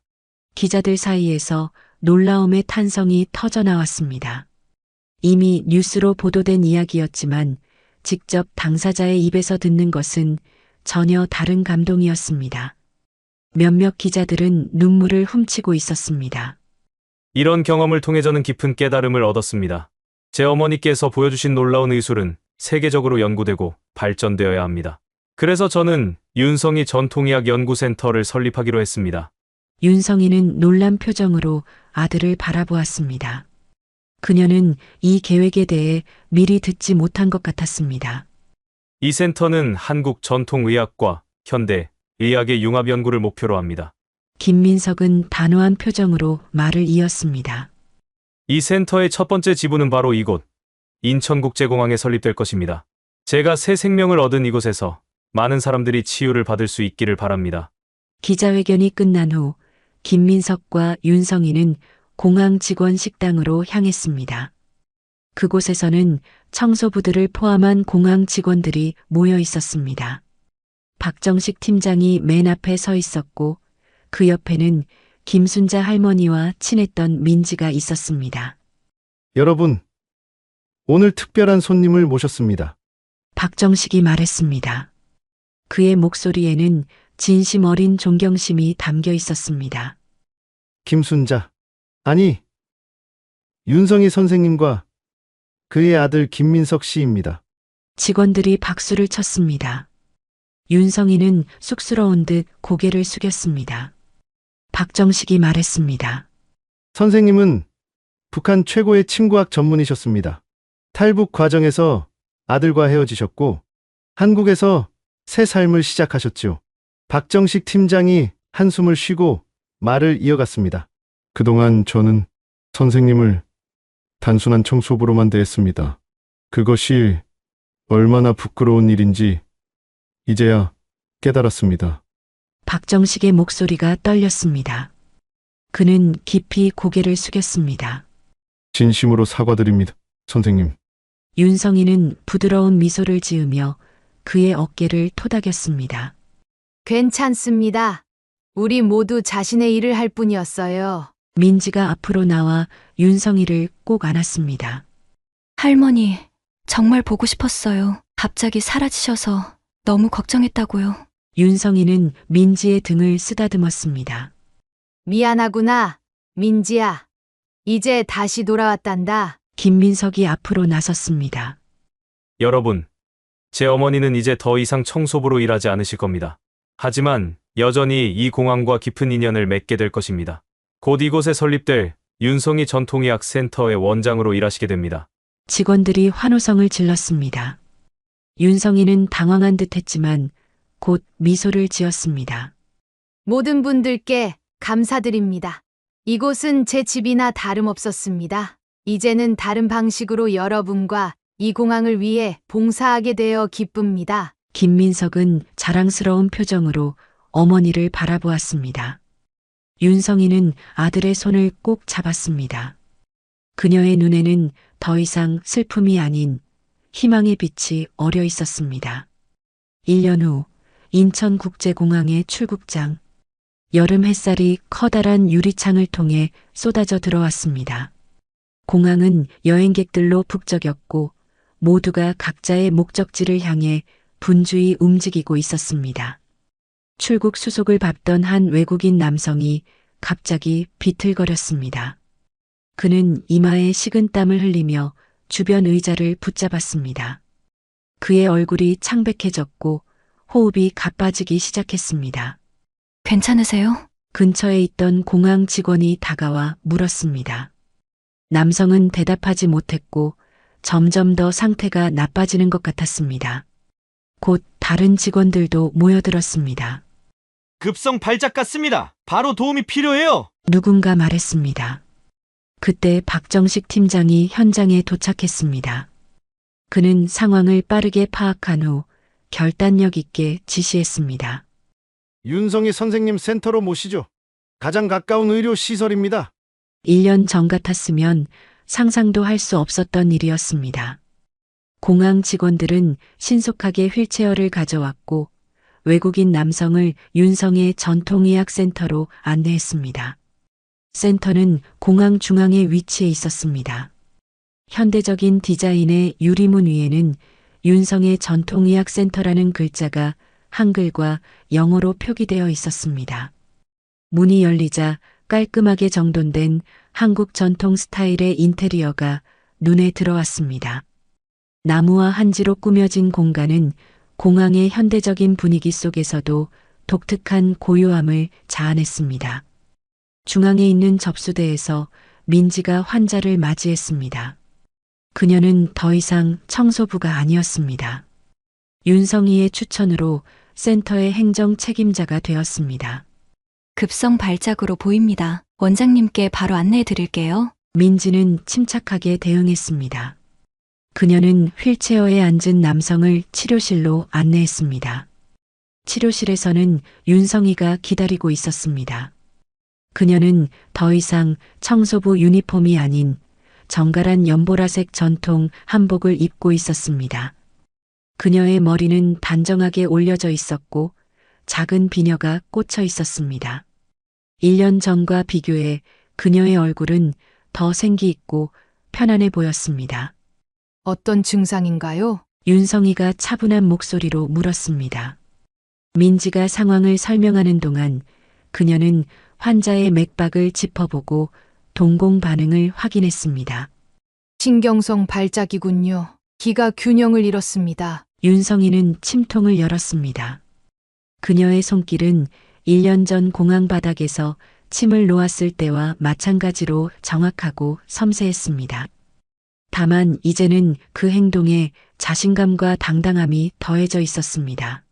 기자들 사이에서 놀라움의 탄성이 터져나왔습니다. 이미 뉴스로 보도된 이야기였지만 직접 당사자의 입에서 듣는 것은 전혀 다른 감동이었습니다. 몇몇 기자들은 눈물을 훔치고 있었습니다. 이런 경험을 통해 저는 깊은 깨달음을 얻었습니다. 제 어머니께서 보여주신 놀라운 의술은 세계적으로 연구되고 발전되어야 합니다. 그래서 저는 윤성이 전통의학 연구센터를 설립하기로 했습니다. 윤성이는 놀란 표정으로 아들을 바라보았습니다. 그녀는 이 계획에 대해 미리 듣지 못한 것 같았습니다. 이 센터는 한국 전통의학과 현대 의학의 융합 연구를 목표로 합니다. 김민석은 단호한 표정으로 말을 이었습니다. 이 센터의 첫 번째 지부는 바로 이곳 인천국제공항에 설립될 것입니다. 제가 새 생명을 얻은 이곳에서 많은 사람들이 치유를 받을 수 있기를 바랍니다. 기자회견이 끝난 후 김민석과 윤성이는 공항 직원 식당으로 향했습니다. 그곳에서는 청소부들을 포함한 공항 직원들이 모여 있었습니다. 박정식 팀장이 맨 앞에 서 있었고 그 옆에는 김순자 할머니와 친했던 민지가 있었습니다. 여러분, 오늘 특별한 손님을 모셨습니다. 박정식이 말했습니다. 그의 목소리에는 진심 어린 존경심이 담겨 있었습니다. 김순자. 아니, 윤성희 선생님과 그의 아들 김민석 씨입니다. 직원들이 박수를 쳤습니다. 윤성이는 쑥스러운 듯 고개를 숙였습니다. 박정식이 말했습니다. 선생님은 북한 최고의 침구학 전문이셨습니다. 탈북 과정에서 아들과 헤어지셨고 한국에서 새 삶을 시작하셨죠. 박정식 팀장이 한숨을 쉬고 말을 이어갔습니다. 그동안 저는 선생님을 단순한 청소부로만 대했습니다. 그것이 얼마나 부끄러운 일인지 이제야 깨달았습니다. 박정식의 목소리가 떨렸습니다. 그는 깊이 고개를 숙였습니다. 진심으로 사과드립니다, 선생님. 윤성이는 부드러운 미소를 지으며 그의 어깨를 토닥였습니다. 괜찮습니다. 우리 모두 자신의 일을 할 뿐이었어요. 민지가 앞으로 나와 윤성이를 꼭 안았습니다. 할머니, 정말 보고 싶었어요. 갑자기 사라지셔서 너무 걱정했다고요. 윤성이는 민지의 등을 쓰다듬었습니다. 미안하구나, 민지야. 이제 다시 돌아왔단다. 김민석이 앞으로 나섰습니다. 여러분, 제 어머니는 이제 더 이상 청소부로 일하지 않으실 겁니다. 하지만 여전히 이 공항과 깊은 인연을 맺게 될 것입니다. 곧 이곳에 설립될 윤성희 전통의학 센터의 원장으로 일하시게 됩니다. 직원들이 환호성을 질렀습니다. 윤성이는 당황한 듯 했지만 곧 미소를 지었습니다. 모든 분들께 감사드립니다. 이곳은 제 집이나 다름없었습니다. 이제는 다른 방식으로 여러분과 이 공항을 위해 봉사하게 되어 기쁩니다. 김민석은 자랑스러운 표정으로 어머니를 바라보았습니다. 윤성이는 아들의 손을 꼭 잡았습니다. 그녀의 눈에는 더 이상 슬픔이 아닌 희망의 빛이 어려 있었습니다. 1년 후 인천국제공항의 출국장. 여름 햇살이 커다란 유리창을 통해 쏟아져 들어왔습니다. 공항은 여행객들로 북적였고 모두가 각자의 목적지를 향해 분주히 움직이고 있었습니다. 출국 수속을 밟던 한 외국인 남성이 갑자기 비틀거렸습니다. 그는 이마에 식은땀을 흘리며 주변 의자를 붙잡았습니다. 그의 얼굴이 창백해졌고 호흡이 가빠지기 시작했습니다. 괜찮으세요? 근처에 있던 공항 직원이 다가와 물었습니다. 남성은 대답하지 못했고 점점 더 상태가 나빠지는 것 같았습니다. 곧 다른 직원들도 모여들었습니다. 급성 발작 같습니다. 바로 도움이 필요해요. 누군가 말했습니다. 그때 박정식 팀장이 현장에 도착했습니다. 그는 상황을 빠르게 파악한 후 결단력 있게 지시했습니다. 윤성희 선생님 센터로 모시죠. 가장 가까운 의료 시설입니다. 1년 전 같았으면 상상도 할 수 없었던 일이었습니다. 공항 직원들은 신속하게 휠체어를 가져왔고 외국인 남성을 윤성의 전통의학센터로 안내했습니다. 센터는 공항 중앙에 위치해 있었습니다. 현대적인 디자인의 유리문 위에는 윤성의 전통의학센터라는 글자가 한글과 영어로 표기되어 있었습니다. 문이 열리자 깔끔하게 정돈된 한국 전통 스타일의 인테리어가 눈에 들어왔습니다. 나무와 한지로 꾸며진 공간은 공항의 현대적인 분위기 속에서도 독특한 고요함을 자아냈습니다. 중앙에 있는 접수대에서 민지가 환자를 맞이했습니다. 그녀는 더 이상 청소부가 아니었습니다. 윤성희의 추천으로 센터의 행정 책임자가 되었습니다. 급성 발작으로 보입니다. 원장님께 바로 안내해 드릴게요. 민지는 침착하게 대응했습니다. 그녀는 휠체어에 앉은 남성을 치료실로 안내했습니다. 치료실에서는 윤성희가 기다리고 있었습니다. 그녀는 더 이상 청소부 유니폼이 아닌 정갈한 연보라색 전통 한복을 입고 있었습니다. 그녀의 머리는 단정하게 올려져 있었고 작은 비녀가 꽂혀 있었습니다. 1년 전과 비교해 그녀의 얼굴은 더 생기 있고 편안해 보였습니다. 어떤 증상인가요? 윤성이가 차분한 목소리로 물었습니다. 민지가 상황을 설명하는 동안 그녀는 환자의 맥박을 짚어보고 동공 반응을 확인했습니다. 신경성 발작이군요. 기가 균형을 잃었습니다. 윤성이는 침통을 열었습니다. 그녀의 손길은 1년 전 공항 바닥에서 침을 놓았을 때와 마찬가지로 정확하고 섬세했습니다. 다만 이제는 그 행동에 자신감과 당당함이 더해져 있었습니다.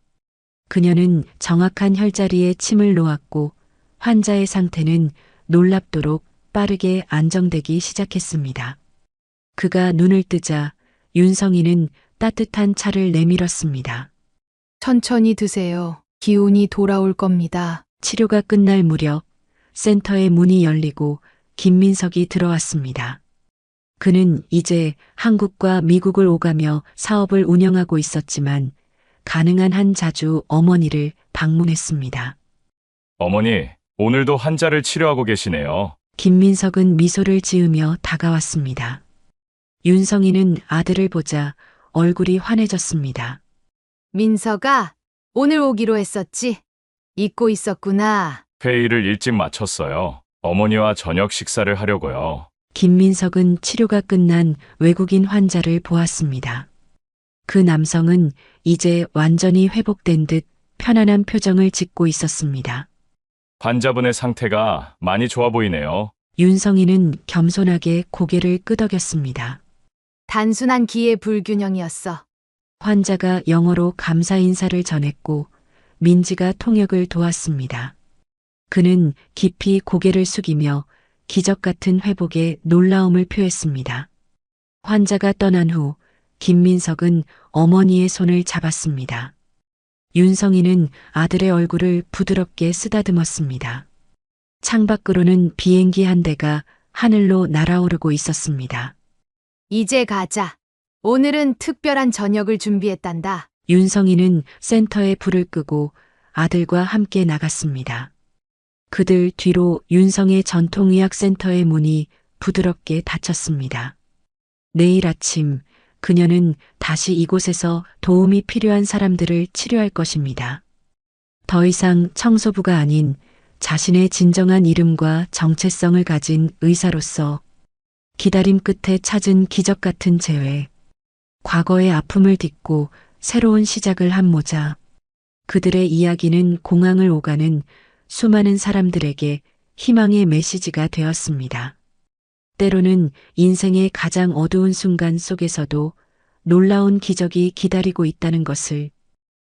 그녀는 정확한 혈자리에 침을 놓았고 환자의 상태는 놀랍도록 빠르게 안정되기 시작했습니다. 그가 눈을 뜨자 윤성이는 따뜻한 차를 내밀었습니다. 천천히 드세요. 기운이 돌아올 겁니다. 치료가 끝날 무렵 센터의 문이 열리고 김민석이 들어왔습니다. 그는 이제 한국과 미국을 오가며 사업을 운영하고 있었지만 가능한 한 자주 어머니를 방문했습니다. 어머니, 오늘도 환자를 치료하고 계시네요. 김민석은 미소를 지으며 다가왔습니다. 윤성이는 아들을 보자 얼굴이 환해졌습니다. 민서가 오늘 오기로 했었지? 잊고 있었구나. 회의를 일찍 마쳤어요. 어머니와 저녁 식사를 하려고요. 김민석은 치료가 끝난 외국인 환자를 보았습니다. 그 남성은 이제 완전히 회복된 듯 편안한 표정을 짓고 있었습니다. 환자분의 상태가 많이 좋아 보이네요. 윤성이는 겸손하게 고개를 끄덕였습니다. 단순한 기의 불균형이었어. 환자가 영어로 감사 인사를 전했고 민지가 통역을 도왔습니다. 그는 깊이 고개를 숙이며 기적 같은 회복에 놀라움을 표했습니다. 환자가 떠난 후 김민석은 어머니의 손을 잡았습니다. 윤성이는 아들의 얼굴을 부드럽게 쓰다듬었습니다. 창밖으로는 비행기 한 대가 하늘로 날아오르고 있었습니다. 이제 가자. 오늘은 특별한 저녁을 준비했단다. 윤성이는 센터에 불을 끄고 아들과 함께 나갔습니다. 그들 뒤로 윤성의 전통의학센터의 문이 부드럽게 닫혔습니다. 내일 아침 그녀는 다시 이곳에서 도움이 필요한 사람들을 치료할 것입니다. 더 이상 청소부가 아닌 자신의 진정한 이름과 정체성을 가진 의사로서 기다림 끝에 찾은 기적 같은 재회, 과거의 아픔을 딛고 새로운 시작을 한 모자. 그들의 이야기는 공항을 오가는 수많은 사람들에게 희망의 메시지가 되었습니다. 때로는 인생의 가장 어두운 순간 속에서도 놀라운 기적이 기다리고 있다는 것을